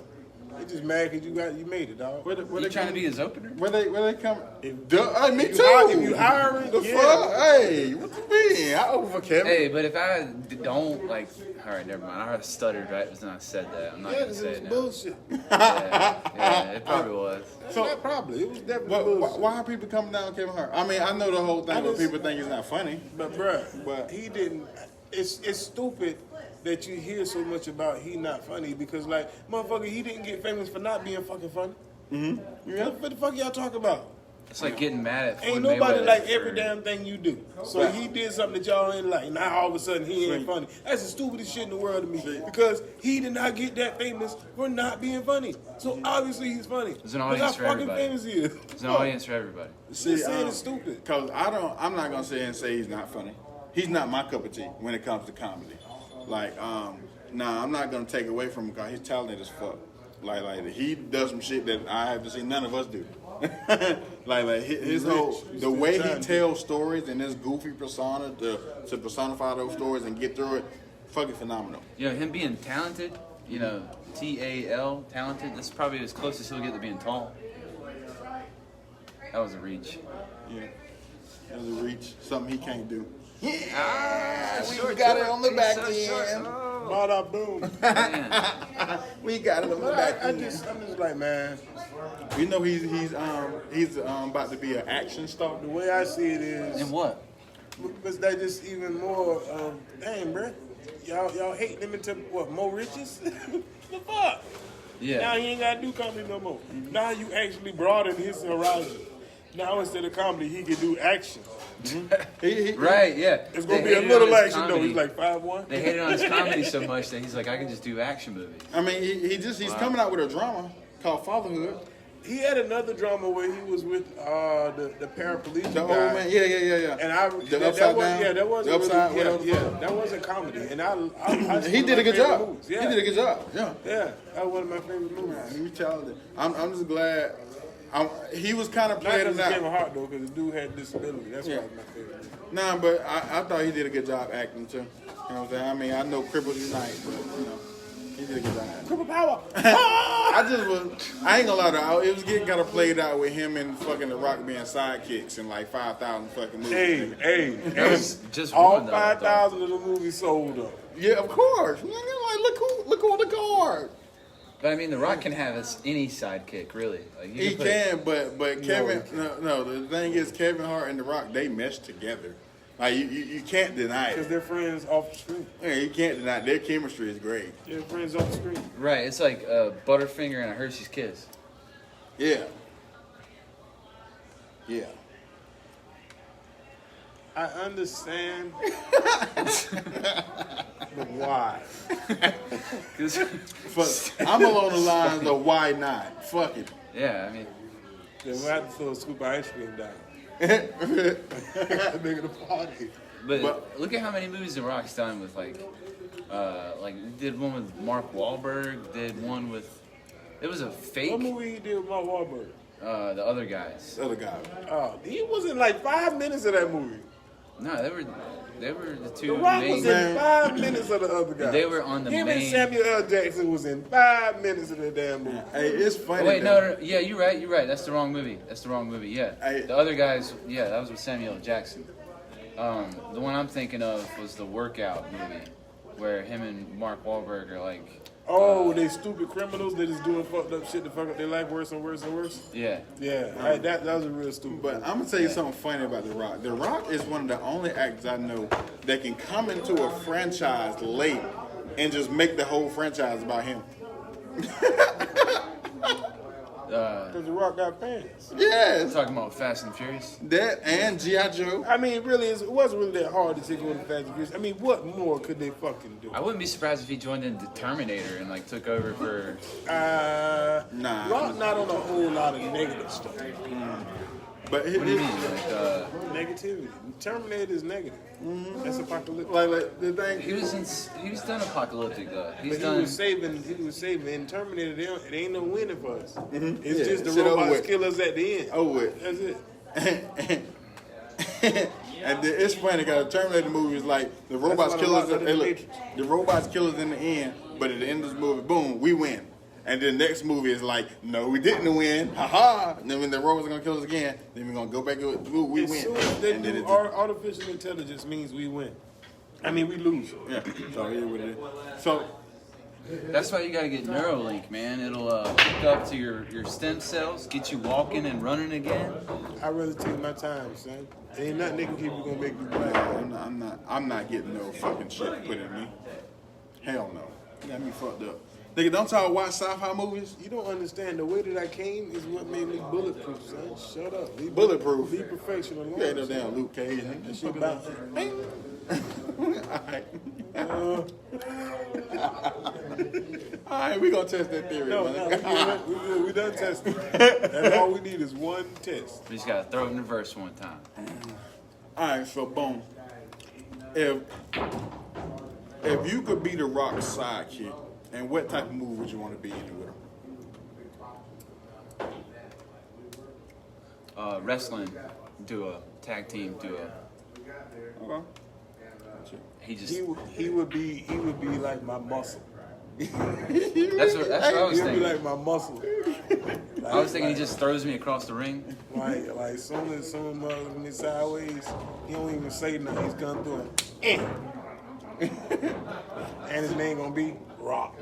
They just mad because you made it, dog. You trying to be his opener? Where they come? Me If too. If you hiring, The yeah. fuck? Hey, what you mean? I over Kevin. Hey, but if I don't, like, all right, never mind. I stuttered right when I said that. I'm not Yeah, going to because say it it was now. bullshit. Yeah, it probably was. So, not probably. It was definitely bullshit. Why are people coming down on Kevin Hart? I mean, I know the whole thing where people think it's not funny. But bruh, he didn't. It's stupid that you hear so much about he not funny because like motherfucker, he didn't get famous for not being fucking funny. Mm-hmm. Yeah. What the fuck y'all talking about? It's like getting mad at Ain't Floyd nobody Mayweather like for- every damn thing you do. So he did something that y'all ain't like. Now all of a sudden he ain't funny. That's the stupidest shit in the world to me because he did not get that famous for not being funny. So obviously he's funny. There's an audience Look how for fucking everybody. famous he is. There's an audience for everybody. See, saying it's stupid. Because I'm not gonna say he's not funny. He's not my cup of tea when it comes to comedy. Like, I'm not gonna take away from him because he's talented as fuck. Like he does some shit that I have to see none of us do. like his whole the way he tells stories and his goofy persona to personify those stories and get through it, fucking phenomenal. You know, him being talented, you know, T-A-L, talented, that's probably as close as he'll get to being tall. That was a reach. Yeah, that was a reach, something he can't do. Ah, we got it on the back so end. short. Bada boom. We got it on the back. I'm just like, man. You know he's about to be an action star. The way I see it is. And what? Because they just even more. Dang, bro. Y'all hate them into what? More riches? The fuck? Yeah. Now he ain't gotta do comedy no more. Now you actually broaden his horizon. Now instead of comedy, he can do action. Right, yeah. It's gonna They be a hated little on his action comedy. though. He's like 5'1". They hated on his comedy so much that he's like, I can just do action movies. I mean, he's coming out with a drama called Fatherhood. He had another drama where he was with the paraplegic The old guy. man, yeah. And that wasn't comedy. And He did a good job. Movies. Yeah. He did a good job. Yeah. Yeah, that was one of my favorite movies. You talented. I'm just glad. He was kind of Not playing because it of Kevin out. Hart though, because the dude had a disability. That's why it was my favorite movie. Nah, but I thought he did a good job acting too. You know what I'm saying? I mean, I know Cripples Unite, but you know, he did a good job. Triple power. I ain't gonna lie though. It was getting kind of played out with him and fucking The Rock being sidekicks in like 5,000 fucking movies. Hey, That was just all one, though, 5,000 of the movies sold up. Yeah, of course. Like, look who the card. But I mean, The Rock can have any sidekick, really. Like, you He put- can, but Kevin. No. The thing is, Kevin Hart and The Rock, they mesh together. Like you can't deny Because it. they're friends off the screen. Yeah, you can't deny it. Their chemistry is great. They're friends off the screen. Right, it's like a Butterfinger and a Hershey's Kiss. Yeah. Yeah. I understand, but why? Cause, I'm along the lines of why not? Fuck it. yeah, I mean, Then we'll have to throw a scoop of ice cream down. Nigga, the party. but look at how many movies The Rock's done with like did one with Mark Wahlberg, did one with, it was a fake, What movie he did with Mark Wahlberg? the other guys. Other guy. Oh, he was in like 5 minutes of that movie. No, they were the two The Rock main. was in 5 minutes of the other guy. They were on the Him main. and Samuel L. Jackson was in 5 minutes of the damn movie. Hey, it's funny. Oh, wait, though. no, yeah, you're right. That's the wrong movie. Yeah. The other guys, yeah, that was with Samuel L. Jackson. The one I'm thinking of was the Workout movie, where him and Mark Wahlberg are like. Oh, they stupid criminals. They just doing fucked up shit to fuck up their life worse and worse and worse. Yeah. Yeah, that was a real stupid. But I'm gonna tell you something funny about The Rock. The Rock is one of the only actors I know that can come into a franchise late and just make the whole franchise about him. Because The Rock got fans. Yes, Talking about Fast and Furious. that and G.I. Joe. I mean, really, it wasn't really that hard to take on the Fast and Furious. I mean, what more could they fucking do? I wouldn't be surprised if he joined in the Terminator and like took over for. Nah. Rock not on a whole lot of negative stuff. But What do you mean? Like, Negativity. Terminator is negative. That's apocalyptic. like the thing. he was done apocalyptic though. He's But done. he was saving. In Terminator, it ain't no winning for us. It's Yeah, just the shit over robots with. kill us at the end. Oh, wait. That's it. And it's funny because the Terminator movie is like the robots why The kill Rock us. got in Hey, the look, Matrix. the robots kill us in the end, but at the end of this movie, boom, we win. And then the next movie is like, no, we didn't win. Ha ha. And then when the robots are gonna kill us again, then we're gonna go back to we As win. soon as they And then do it's artificial intelligence means we win. I mean, we lose. yeah. So it is what it is. So That's why you gotta get Neuralink, man. It'll hook up to your stem cells, get you walking and running again. I'd rather take my time, son. There ain't nothing they can keep you gonna make you black. I'm not getting no fucking shit put in me. Hell no. You got me fucked up. Nigga, don't y'all watch sci-fi movies? You don't understand. The way that I came is what made me bulletproof, son. Shut up. Be Bulletproof? Be perfection alone. You ain't no damn Luke Cage. That Nigga. shit about. Alright, we gonna test that theory. No, man. we done testing. That's all we need is one test. We just gotta throw it in reverse one time. Alright, so boom. If you could be the Rock's sidekick, and what type of movie would you want to be in with him? Wrestling duo, tag team duo. Okay. He would be like my muscle. That's what I was He'll be thinking. like my muscle. I was thinking he just throws me across the ring. Like soon as motherfucking sideways, he don't even say nothing. He's gonna do it. And his name gonna be Rock.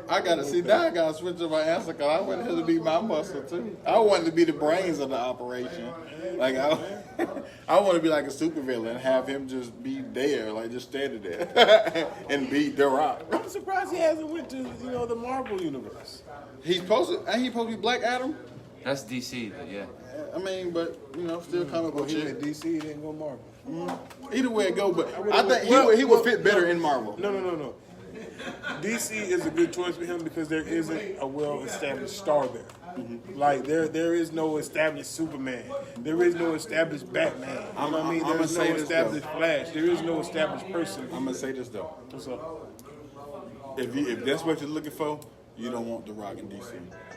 I gotta see now. I gotta switch up my answer because I wanted him to be my muscle too. I wanted to be the brains of the operation. Like I want to be like a supervillain and have him just be there, like just standing there and be The Rock. I'm surprised he hasn't went to the Marvel universe. He's supposed to be Black Adam. That's DC, but yeah. I mean, but still comic book He shit. went DC, he didn't go Marvel. Either way it go, but I think he would fit better in Marvel. No. DC is a good choice for him because there isn't a well-established star there. Mm-hmm. Like there is no established Superman. There is no established Batman. You know what I mean? There is no established Flash. There is no established person. I'm gonna say this though. What's up? If that's what you're looking for, you don't want The Rock in DC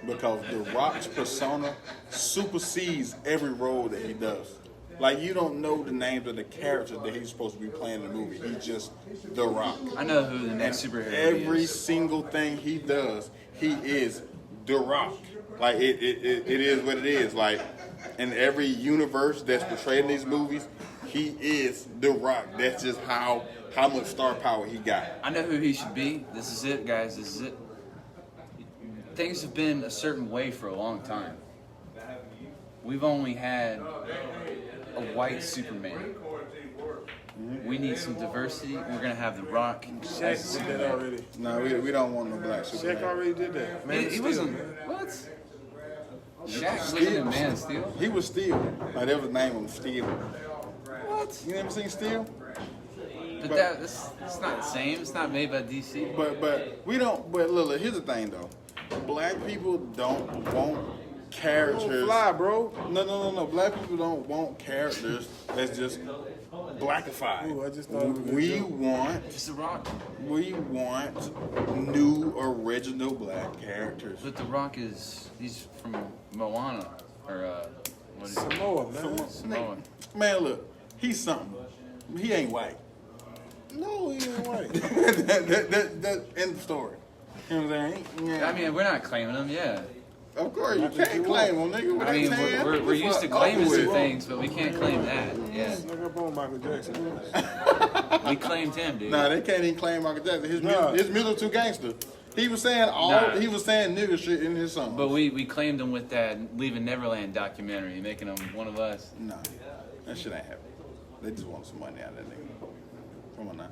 because The Rock's persona supersedes every role that he does. Like, you don't know the names of the characters that he's supposed to be playing in the movie. He's just The Rock. I know who the next superhero Every is. single thing he does, he is The Rock. Like, it is what it is. Like, in every universe that's portrayed in these movies, he is The Rock. That's just how much star power he got. I know who he should be. This is it, guys. This is it. Things have been a certain way for a long time. We've only had a white Superman. We need some diversity. We're gonna have The Rock. Shaq did that already. No, we don't want no black Superman. Shaq already did that. Man, He wasn't. What? Shaq wasn't in Man of Steel. He was Steel. Like, that was his name was Steel. What? You never seen Steel? But that's not the same. It's not made by DC. But we don't. But look, here's the thing though. Black people don't want characters. Don't fly, bro. No. Black people don't want characters that's just blackified. Ooh, I just thought We want It's The Rock. new original black characters. But The Rock he's from Moana or what is it? Samoa, man. Samoa. Man, look, he's something. He ain't white. No, he ain't white. That end of story. You know what I'm saying? Yeah. I mean, we're not claiming him, yeah. Of course, you can't claim him, nigga. I mean, we're used to claiming some things, but we can't claim that. Yeah, Look up on Michael Jackson. we claimed him, dude. Nah, they can't even claim Michael Jackson. His music too gangster. He was saying he was saying nigga shit in his song. But we claimed him with that Leaving Neverland documentary, making him one of us. Nah, that shit ain't happening. They just want some money out of that nigga. Come on now.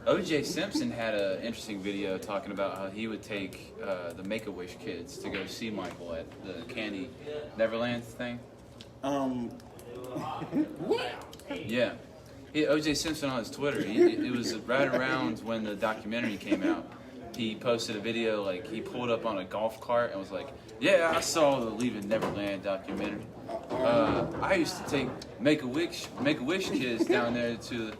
O.J. Simpson had an interesting video talking about how he would take the Make-A-Wish kids to go see Michael at the Candy Neverland thing. What? Yeah. O.J. Simpson on his Twitter, it was right around when the documentary came out. He posted a video, like, he pulled up on a golf cart and was like, yeah, I saw the Leaving Neverland documentary. I used to take Make-A-Wish kids down there to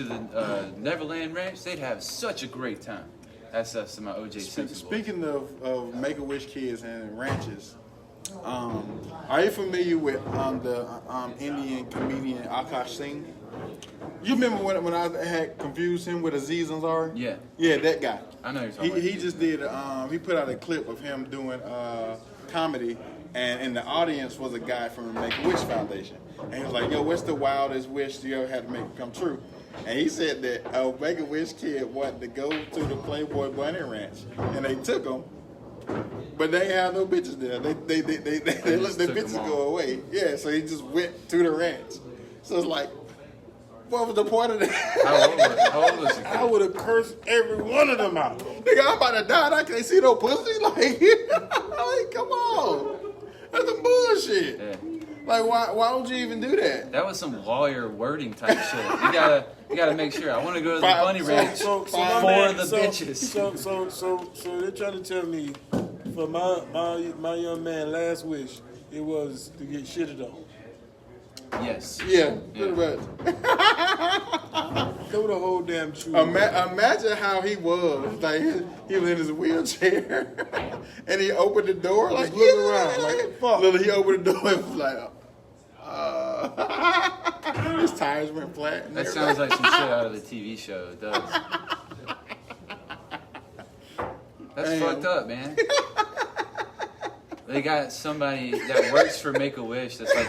the Neverland Ranch. They'd have such a great time. That's my O.J. Simpson. Speaking of Make-A-Wish kids and ranches, are you familiar with the Indian comedian Akash Singh? You remember when I had confused him with Aziz Ansari? Yeah. Yeah, that guy. I know you're talking about. He just did. He put out a clip of him doing comedy, and in the audience was a guy from the Make-A-Wish Foundation, and he was like, "Yo, what's the wildest wish you ever had to make come true?" And he said that a Make-A-Wish kid wanted to go to the Playboy Bunny Ranch, and they took him, but they had no bitches there. They let the bitches go away. Yeah, so he just went to the ranch. So it's like, what was the point of that? How old was he? I would have cursed every one of them out. Nigga, I'm about to die and I can't see no pussy. Like come on. That's some bullshit. Yeah. Like, why would you even do that? That was some lawyer wording type shit. You gotta make sure. I want to go to the bunny ranch for the bitches. So they're trying to tell me, for my young man, last wish, it was to get shitted on. Yes. Yeah, pretty much. Go the whole damn truth. Imagine how he was. Like, he was in his wheelchair, and he opened the door, like, look around, like, fuck. Literally, he opened the door and was like, his tires went flat. And That sounds like some shit out of a TV show. It does. That's Damn. fucked up, man. They got somebody that works for Make-A-Wish that's like,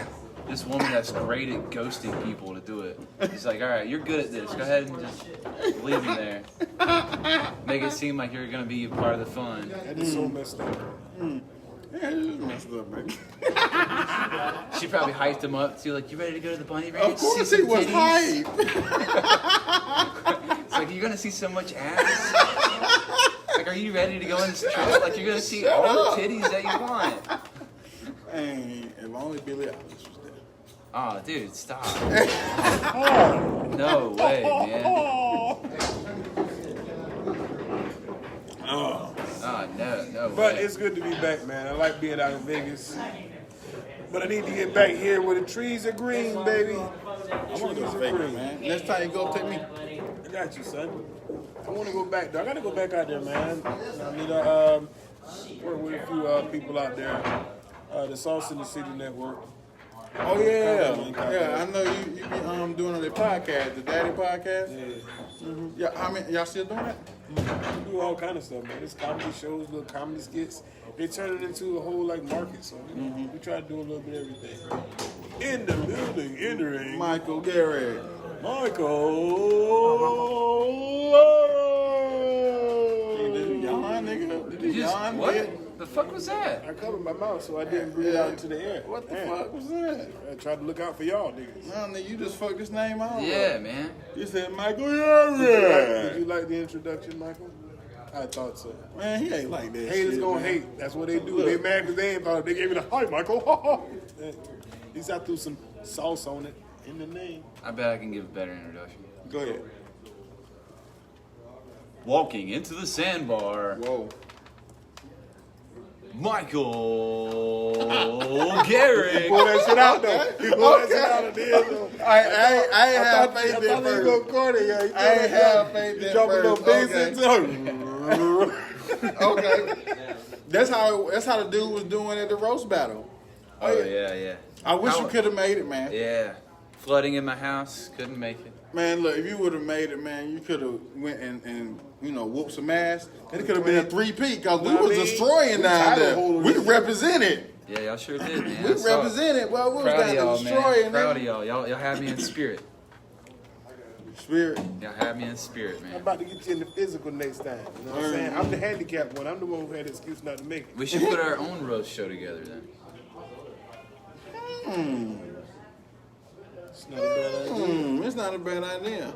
this woman that's great at ghosting people to do it. He's like, all right, you're good at this. Go ahead and just leave me there. Make it seem like you're gonna be a part of the fun. That is so messed up. Yeah, it's just messed up, man. She probably hyped him up too, like, you ready to go to the bunny ranch? Of course See he some was titties?" hype. It's like, you're gonna see so much ass. Like, are you ready to go on this trip? Like, you're gonna see all the titties that you want. Hey, if only Billy Eilish was there. Oh, dude, stop. No way, man. Oh, no But way. it's good to be back, man. I like being out in Vegas. But I need to get back here where the trees are green, baby. I want to go to Vegas, man. Next time you go, take me. I got you, son. I want to go back, though. I got to go back out there, man. I need to work with a few people out there. The Sauce in the City Network. Oh yeah, yeah. I know you be doing the podcast, the Daddy podcast. Yeah. Mm-hmm. Yeah, I mean, y'all still doing that? We do all kind of stuff, man. It's comedy shows, little comedy skits. They turn it into a whole like market. So we try to do a little bit of everything. In the building, entering Michael Garrett. Yawn, nigga. Did you yawn, What? nigga? The fuck was that? I covered my mouth so I didn't breathe out into the air. What the Man, fuck was that? I tried to look out for y'all niggas. No, nigga, you just fucked this name out. Yeah, man. You said Michael Did Garrett. you like the introduction, Michael? I thought so. Man, he ain't like that. Haters shit, gonna man. hate. That's what they do. They mad because they ain't thought they gave me the hi, Michael. At least I threw some sauce on it in the name. I bet I can give a better introduction. Go ahead. Walking into the sandbar, Whoa. Michael Garrett. Pull that shit out though. You pull that shit out of there though. I ain't have faith I there thought you first. go corny, yeah. You I ain't have faith You there drop a little first. bass Okay. into it. Okay. That's how the dude was doing at the roast battle. Oh yeah. I wish How- you could have made it, man. Yeah. Flooding in my house, couldn't make it. Man, look, if you would have made it, man, you could have went and whooped some ass. It could have been a 3-peat because we was destroying down there. We represented. Yeah, y'all sure did, man. We I saw it. represented. Well, we was Proud down of there y'all, destroying. man. Proud of y'all. Y'all had me in spirit. Spirit. Y'all had me in spirit, I'm man. about to get you in the physical next time. You know what I'm saying? I'm the handicapped one. I'm the one who had the excuse not to make it. We should put our own roast show together then. It's not a bad idea. It's not a bad idea.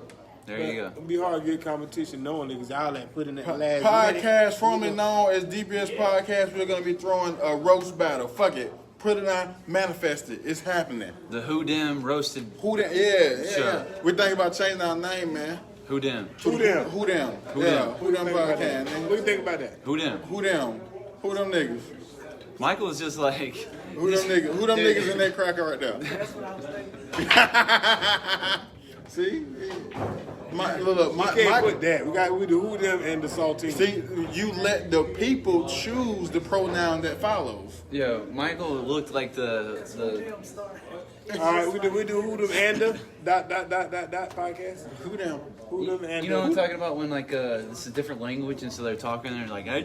There you go. It'll be hard to get competition knowing niggas y'all like put in that last minute. Podcast formerly known as DBS Podcast. We're gonna be throwing a roast battle. Fuck it. Put it on. Manifest it. It's happening. The Who Dem roasted. Who them? Yeah. Sure. We're thinking about changing our name, man. Who Dem? Who them? Who them? Who yeah. them? Who them What do podcast? you think about that? Who Dem? Who them? Who them niggas? Michael is just like. Who them niggas? Who them Dude. niggas in that cracker right there? See? Look, You can't put that. We do who them and the saltine. see, you let the people choose the pronoun that follows. Yo, Michael looked like the All right, we do who them and the dot podcast. Who them? Who them and you know what I'm the. talking about when like this is a different language and so they're talking and they're like you know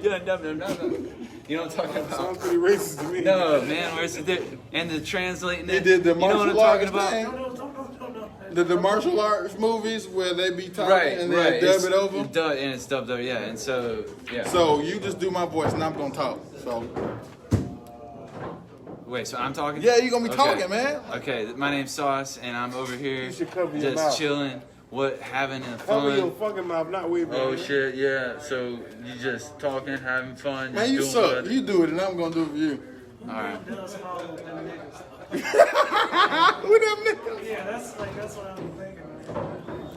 what I'm talking about? Sounds pretty racist to me. No man, where's the and the translating They it? did the you know what I'm martial talking arts about? thing. The martial arts movies where they be talking Right, and right. they dub it over. And it's dubbed over, yeah. And so yeah. So you just do my voice and I'm gonna talk. So Wait, so I'm talking? yeah, you gonna be Okay. talking, man. Okay, my name's Sauce and I'm over here You should cover your just mouth. chilling, having a Cover your fun. fucking mouth, not waving. Oh shit, yeah. So you just talking, having fun, Man, you just suck. doing whatever. You do it and I'm gonna do it for you. Alright. Who them niggas? Yeah, that's what I'm thinking.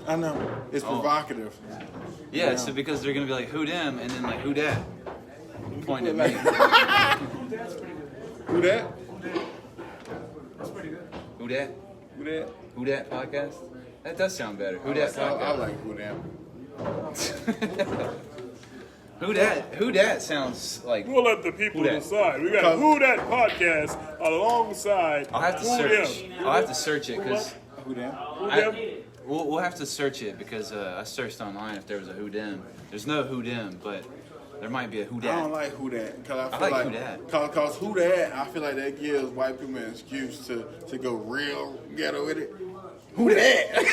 I know. It's provocative. Yeah, so because they're gonna be like, who them? And then like, who dat? Point at me. That's pretty good. Who that? That's pretty good. Who dat? Who that? Who dat podcast? That does sound better. Who dat I podcast? like who them. Who dat sounds like. We'll let the people Who dat? decide. We got Who Dat podcast alongside I'll have to Who search. Them. I'll have to search it because Who them? Who Them? we'll have to search it because I searched online if there was a who dem. There's no who dem, but There might be a who I dat. don't like who that because I feel like like who dat. Cause who that I feel like that gives white people an excuse to go real ghetto with it. Who that?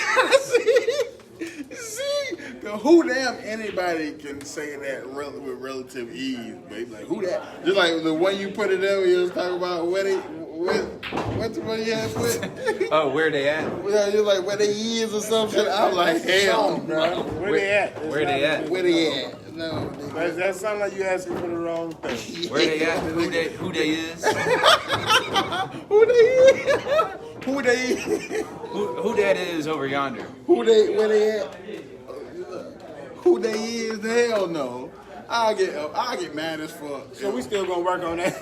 See, who damn anybody can say that with relative ease, baby. Like who that? Just like the one you put it there, you was talking about what's the one you had put? Oh, where they at? Yeah, you're like where they is or something. I'm like hell, bro. Where they at? Where they at? Where they at? No, That sounds like you asking for the wrong thing. Where they at? Who they is? Who they is? Who they is? Who that is over yonder? Where they at? Who they is? Hell no. I get mad as fuck. So we still gonna work on that.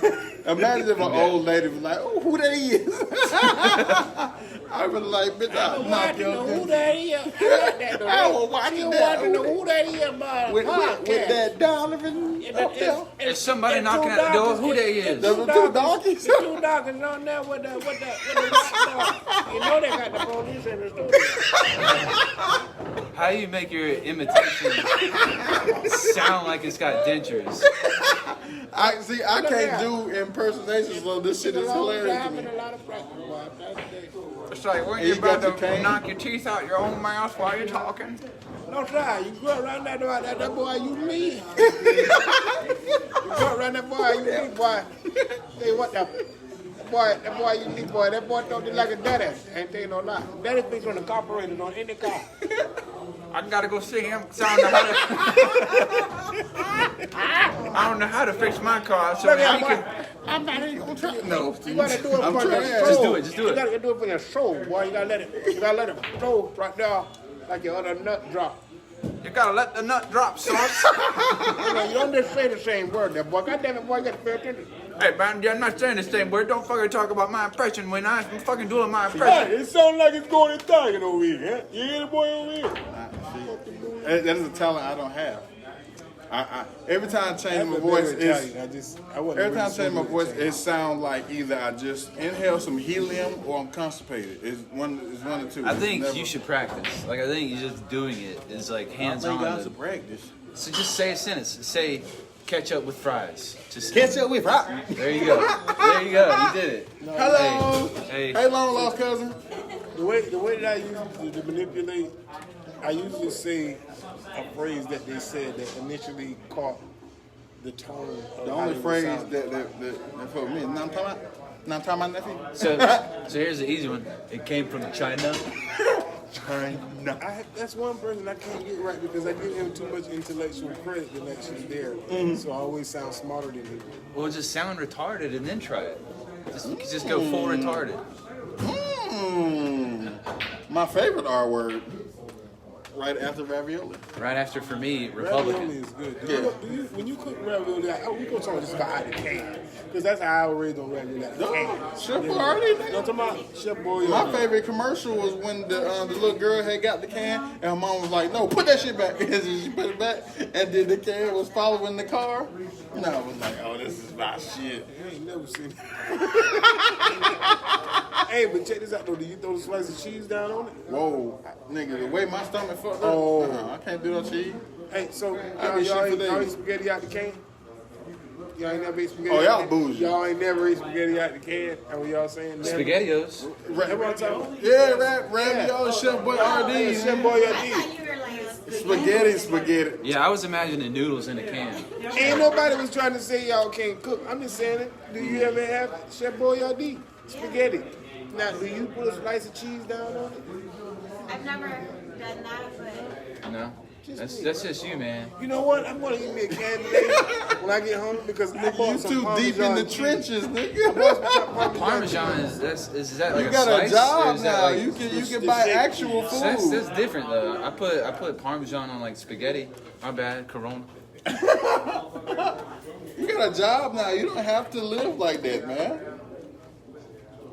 Imagine if an old lady was like, "Oh, who that is?" I was like, "Bitch, I'll knock your who that is? I was watching that. Who that is, man? With that Donovan up there. There's somebody knocking at the door. Who they is? There were two donkeys. Two donkeys on there with the you know they got the police in the store. How you make your imitation sound like it's got dentures? I can't do impersonations, so this shit is hilarious to me. It's like when Hey, you're you got about the to cane? knock your teeth out your own mouth while you're talking. Don't try. You go around that door, that boy, you me. You go around that boy, you me, boy. Say what the that boy, you me, boy. That boy talking like a daddy. Ain't tell you no lie. Daddy thinks on the carburetor on any car. I gotta go see him. 'Cause I don't know how to fix my car. So Look he at can. I'm not even gonna try. No, You gotta do it I'm for trying. your soul. Just do it, just do it. You gotta do it for your soul, boy. You gotta let it flow right there, like your other nut drop. You gotta let the nut drop, sauce. You don't just say the same word there, boy. God damn it, boy, you gotta pay attention. Hey, man, I'm not saying the same word. Don't fucking talk about my impression when I'm fucking doing my impression. Hey, it sounds like it's going Italian over here, huh? You hear the boy over here? That is a talent I don't have. Every time I change my voice, it sounds like either I just inhale some helium or I'm constipated. It's one or two. I think you should practice. Like, I think you just doing it is like hands-on. I to practice. So just say a sentence. Say ketchup with fries. Just Ketchup with fries. There you go. There you go. You did it. Hello. Hey. Hey, long lost cousin. The way that I use to manipulate, I usually say a phrase that they said that initially caught the tone. The only phrase that for me. Now I'm talking about nephew. So here's the easy one. It came from China. That's one person I can't get right because I give him too much intellectual credit that actually there. So I always sound smarter than him. Well, just sound retarded and then try it. Just go full retarded. My favorite R word. Right after ravioli. Right after, for me, Ravioli Republican. is good. Yeah. When you cook ravioli, we go talk this about out of the can because that's how I was raised on ravioli out of the can. Chef Boyardee. No, talking about Chef Boyardee. My favorite commercial was when the little girl had got the can and her mom was like, "No, put that shit back." And she put it back, and then the can was following the car. And I was like, "Oh, this is my shit." I ain't never seen it. Hey, but check this out though. Do you throw the slice of cheese down on it? Whoa, nigga, the way my stomach fucked up, Oh. I can't do no cheese. Hey, so I be shit for days. y'all eat spaghetti out the can? Y'all ain't never ate spaghetti Oh, out y'all the can? bougie. Y'all ain't never ate spaghetti out the can? That's what y'all saying? Never? SpaghettiOs. That's what I'm talking about. Yeah, ravioli, Chef Boyardee. Chef Boyardee. Spaghetti. Yeah, I was imagining noodles in a can. Ain't nobody was trying to say y'all can't cook. I'm just saying it. Do you ever have Chef Boyardee spaghetti? Now, do you put a slice of cheese down on it? I've never done that, but No? That's just you, man. You know what? I'm gonna eat me a can today when I get home because I bought You some too deep in the Parmesan cheese. trenches, I nigga. bought some Parmesan is that like You a got slice? a job Or is that now. like- You can buy actual That's food. different though. I put Parmesan on like spaghetti. My bad, Corona. You got a job now. You don't have to live like that, man.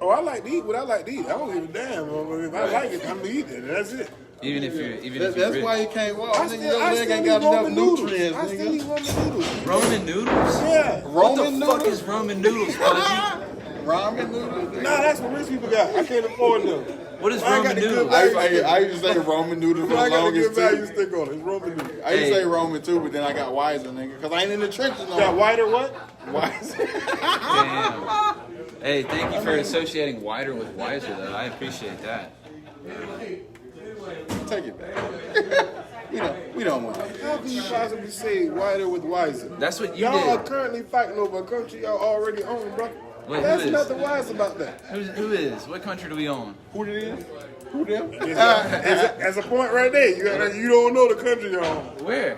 Oh, I like to eat what I like to eat. I don't give a damn. If I like it, I'm gonna eat it. That's it. Even if you're That's rich. why you can't walk. I Nigga, still, your I leg still ain't eat got enough Roman noodles. nutrients, I still eat nigga. Roman noodles. Roman noodles? Yeah. What Roman the fuck noodles? is Roman noodles, Pudgee? Ramen noodles? Nah, that's what rich people got. I can't afford them. What is I got Roman the good noodles? value. I used to say Roman noodle for I the got the good longest value too. stick on it. It's Roman noodle. I used to Hey. say Roman too, but then I got wiser, nigga, because I ain't in the trenches no Got more. white or what? Wiser. Damn. Hey, thank you for associating wider with wiser, though. I appreciate that. Take it back. we don't want that. How can you possibly say whiter with wiser? That's what you Y'all are did. currently fighting over a country y'all already own, bro. Wait, That's who is? nothing wise about that. Who is? What country do we own? Who it is? Who them? As a point right there, you don't know the country you're on. Where?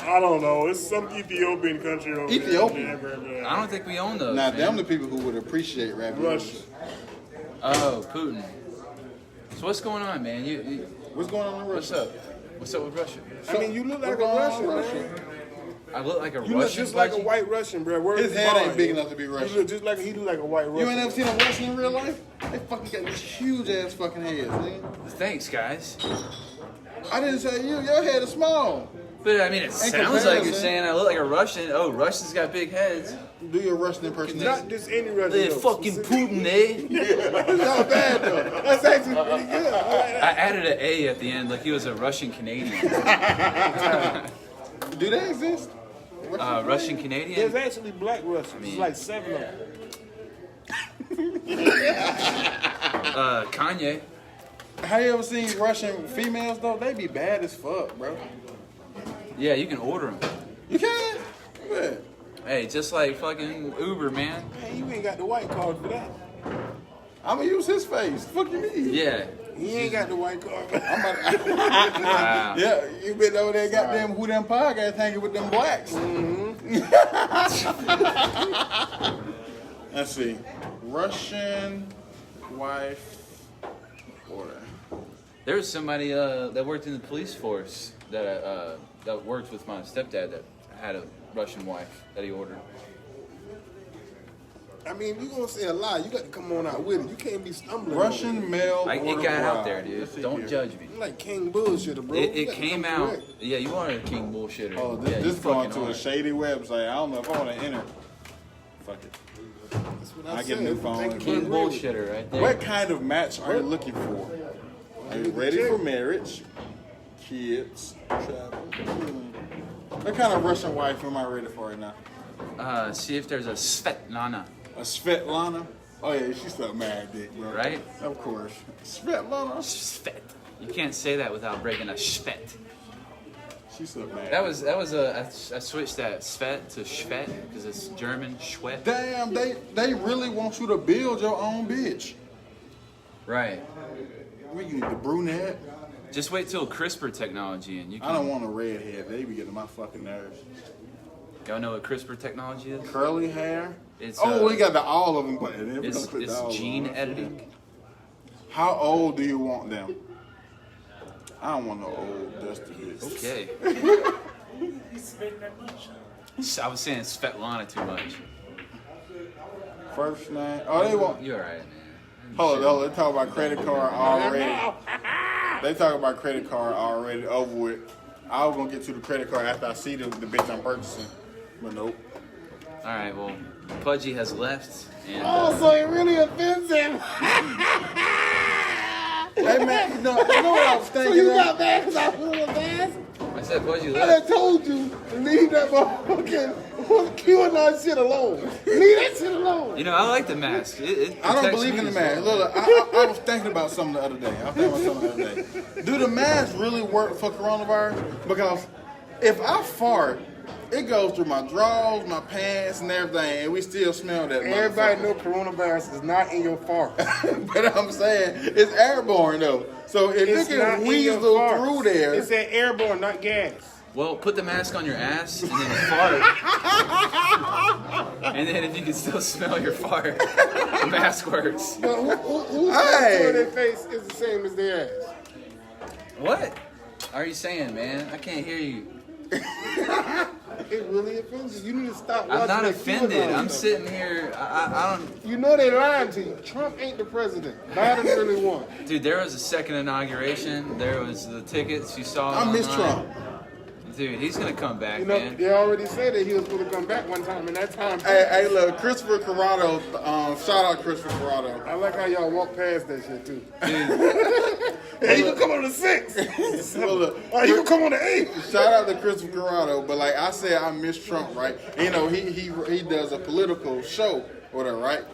I don't know. It's some Ethiopian country over there. Ethiopia? I don't think we own those. Now, man. them the people who would appreciate rap. Russia. Oh, Putin. So what's going on, man? What's going on in What's Russia? up? What's up with Russia? I mean, you look like a What's going on Russian, in man. Russia? I look like a You look Russian. just like a Pudgee? white Russian, bro. Where's His the head bar? ain't big enough to be He Russian. look just like he look like a white Russian. You ain't never seen a Russian in real life? They fucking got these huge ass fucking heads, nigga. Thanks, guys. I didn't say you. Your head is small. But I mean, it sounds like you're comparison. saying I look like a Russian. Oh, Russians got big heads. Do your Russian Not impersonation. just any Russian. They're though. fucking Specific- Putin, eh? That's not bad though. That's actually pretty good. I like that. I added an A at the end, like he was a Russian Canadian. Do they exist? Russian Canadian. There's actually black Russians. It's like 7 of them. Kanye. Have you ever seen Russian females though? They be bad as fuck, bro. Yeah, you can order them. You can? Yeah. Hey, just like fucking Uber, man. Hey, you ain't got the white card for that. I'm gonna use his face. Fuck you mean? Yeah. He ain't got the white card for that. I'm about Wow. yeah, you been over there goddamn Who Dem podcast hanging with them blacks. Let's see. Russian wife order. There was somebody that worked in the police force that worked with my stepdad that had a Russian wife that he ordered. I mean, if you gonna say a lie, you got to come on out with it. You can't be stumbling. Russian male Like, it order got out bride. there, dude. Let's see Don't here. judge me. You're like king bullshitter, bro. It You gotta came come out. correct. Yeah, you are a king bullshitter. Oh, yeah, this you going fucking to are. a shady website. I don't know if I want to enter. Fuck it. That's what I I get a said. new phone. Thank you King for agreeing. bullshitter right there. What kind of match are you looking for? Are you ready for marriage? Kids? Travel? What kind of Russian wife am I ready for right now? See if there's a Svetlana. A Svetlana? Oh yeah, she's so mad dick, bro. Right? Of course. Svetlana? Svet. You can't say that without breaking a Svet. She's so mad. That was I switched that Svet to Schvet because it's German Schwet. Damn, they really want you to build your own bitch. Right. We need the brunette. Just wait till CRISPR technology and you can. I don't want a redhead. They be getting my fucking nerves. Y'all know what CRISPR technology is? Curly hair. It's We got all of them. But then we it's gonna put the all of gene them. editing. How old do you want them? I don't want no old dusty bitch. Okay. He's spitting that much. I was saying Svetlana too much. First name. Oh, they want. You're alright, man. Hold on. They talk about credit card already. They talk about credit card already over with. I was gonna get to the credit card after I see the bitch I'm purchasing, but nope. All right. Well, Pudgee has left, and So it really offends him. Hey man, you know what I was thinking? So you got mad because I flew a mask? I said Pudgee I left. done told you to leave that motherfucking QAnon shit alone. Leave that shit alone. You know, I like the mask. It I don't protects believe me in the as mask. well. Look, I was thinking about something the other day. Do the masks really work for coronavirus? Because if I fart, it goes through my drawers, my pants, and everything, and we still smell that. Everybody motherfucker. know coronavirus is not in your fart. But I'm saying it's airborne though. So if It's it not can in weasel your farts. through there, It's that airborne, not gas. Well, put the mask on your ass and then fart. And then if you can still smell your fart, the mask works. But who's Hey. their face is the same as their ass? What are you saying, man? I can't hear you. It really offends you. You need to stop watching I'm not that offended. QAnon I'm stuff. sitting here. I don't. You know they lying to you. Trump ain't the president. Biden really won. Dude, there was a second inauguration. There was the tickets you saw. I miss online. Trump. Dude, he's gonna come back, You know, man. they already said that he was going to come back one time, and that time. Hey, look, Christopher Corrado. Shout out Christopher Corrado. I like how y'all walk past that shit too. Dude, Hey, you can come on the 6th. Well, look, Oh, you can come on the 8th. shout out to Christopher Corrado. But like I said, I miss Trump, right? And, you know, he does a political show, whatever, right?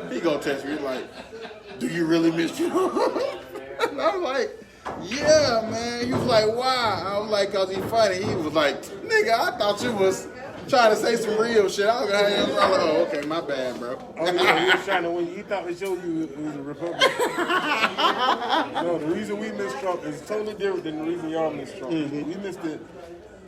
He gonna text me like, "Do you really miss Trump?" And I was like, "Yeah, man." He was like, "Why?" I was like, "Cause he's funny." He was like, "Nigga, I thought you was trying to say some real shit." I was like, "Oh, okay, my bad, bro." Oh yeah, he was trying to win. He thought to show you it was a Republican. No, the reason we miss Trump is totally different than the reason y'all miss Trump. We missed it.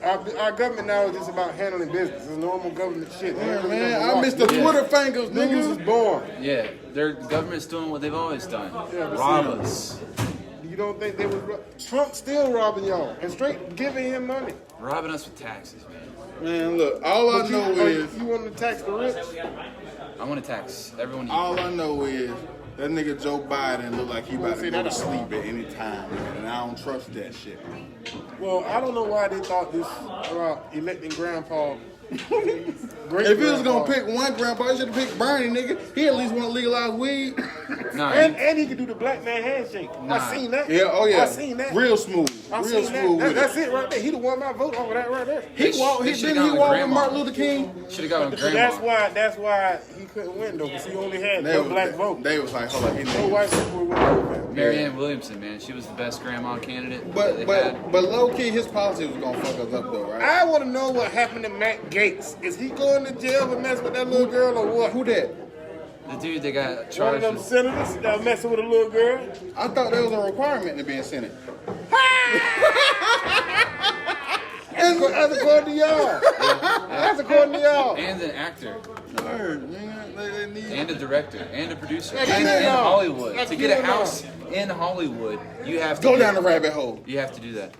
Our government now is just about handling business. It's normal government shit. Yeah, man, I missed the Twitter fingers, Niggas is nigga. born. yeah, their government's doing what they've always done. Yeah, but Rob us. You don't think they was Trump still robbing y'all and straight giving him money? Robbing us with taxes, man. Man, look, all I But know is, you want to tax the rich? I want to tax everyone equal. all I know is that nigga Joe Biden look like he about to go to sleep at any time, man, and I don't trust that shit. Well, I don't know why they thought this about electing Grandpa. If he was gonna pick one grandpa, he should have picked Bernie, nigga. He at least want to legalize weed. Nah, And he could do the black man handshake. Nah. I seen that. Yeah, oh yeah. I seen that. Real smooth. I Real seen smooth that. with That's it. it right there. He the one my vote over that right there. They He walked, they he should've didn't he gone walk with grandma. Martin Luther King? Should have gone with So grandma. that's why he couldn't win though, because he only had They one black was, vote. they was like, hold on, he No nigga. white people were voting. Marianne Williamson, man, she was the best grandma candidate that they had. But low key, his policy was gonna fuck us up though, right? I want to know what happened to Matt Gaetz. Is he going to jail for messing with that little girl or what? Who that? The dude that got One of charged them with senators that was messing with a little girl? I thought that was a requirement to be in Senate. That's according to y'all. That's according to y'all. and an actor, Word, nigga, they need. and a director, and a producer, That's and it in now. Hollywood. That's To get a it now. house in Hollywood, you have to Go down the rabbit hole. You have to do that.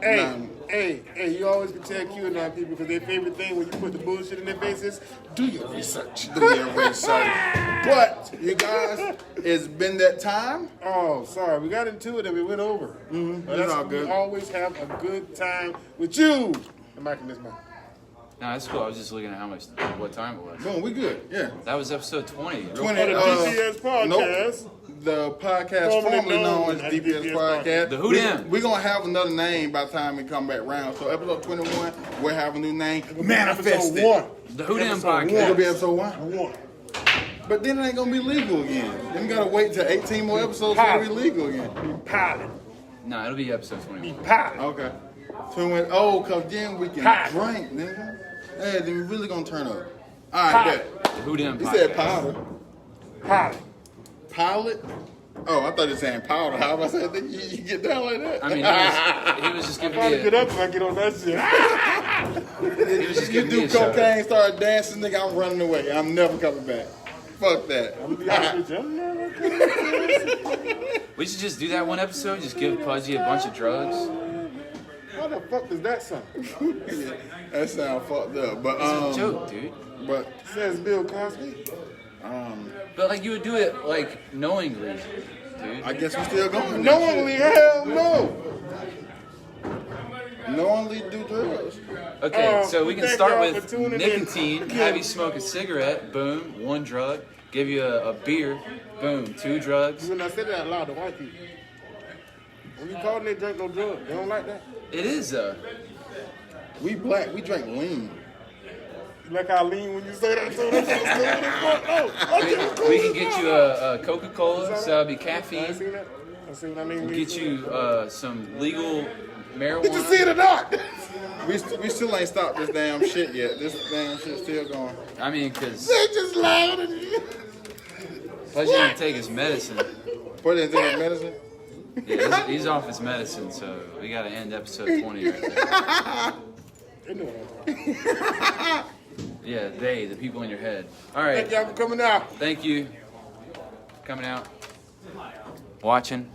Hey, you always can tell QAnon people because their favorite thing when you put the bullshit in their faces, do your research. Do your research. But you guys, it's been that time. Oh, sorry, we got into it and we went over. But It's all good. We always have a good time with you. I'm making this man. No, that's cool. I was just looking at what time it was. Boom, we good. Yeah. That was episode 20. 20. On the DPS podcast. Nope. The podcast formerly known as DPS Podcast. The Who Dem. We're going to have another name by the time we come back round. So episode 21, we'll have a new name. Manifest Episode it. 1. The Who Dem Episode podcast. It'll be episode 1. 1. But then it ain't going to be legal again. Then we got to wait till 18 more episodes for it to be legal again. Pilot. No, it'll be episode 21. Pilot. Okay. 21. Oh, because then we can Pilot. drink, nigga. Hey, then we really going to turn up. All right, bet. The Who Dem He podcast. said powder. Pilot. Pilot? Oh, I thought you were saying powder. How am I saying that? You get down like that? I mean, he was just giving Trying to me get up if I get on that shit. he was just You giving me do a shout. cocaine, start dancing, nigga, I'm running away. I'm never coming back. Fuck that. I'm gonna be honest with you. I'm never coming. We should just do that one episode. Just give Pudgee a bunch of drugs. How the fuck does that sound? That sound fucked up. But It's a joke, dude. But Says Bill Cosby. But like you would do it like knowingly, dude. I guess we still going. Knowingly, hell no. Knowingly do drugs. Okay, so we can thank start y'all with for tuning in. nicotine, have you smoke a cigarette, boom, 1 drug. Give you a beer, boom, 2 drugs. When I said that out loud to white people, when you call them, they drink no drugs. They don't like that. It is We black, we drink lean. You like how I lean when you say that? So that's so stupid as fuck. No, okay, we can get you a Coca-Cola, so that'll be I caffeine. seen that. I see what I mean. We'll get you some legal Did you marijuana. see it or not? We still ain't stopped this damn shit yet. This damn shit's still going. I mean, because They just loud and Pudgee didn't take his medicine. Put it into the medicine. Yeah, he's off his medicine, so we got to end episode 20 right there. They know what I'm talking. Yeah, the people in your head. All right, Thank y'all for coming out. thank you. Coming out. Watching.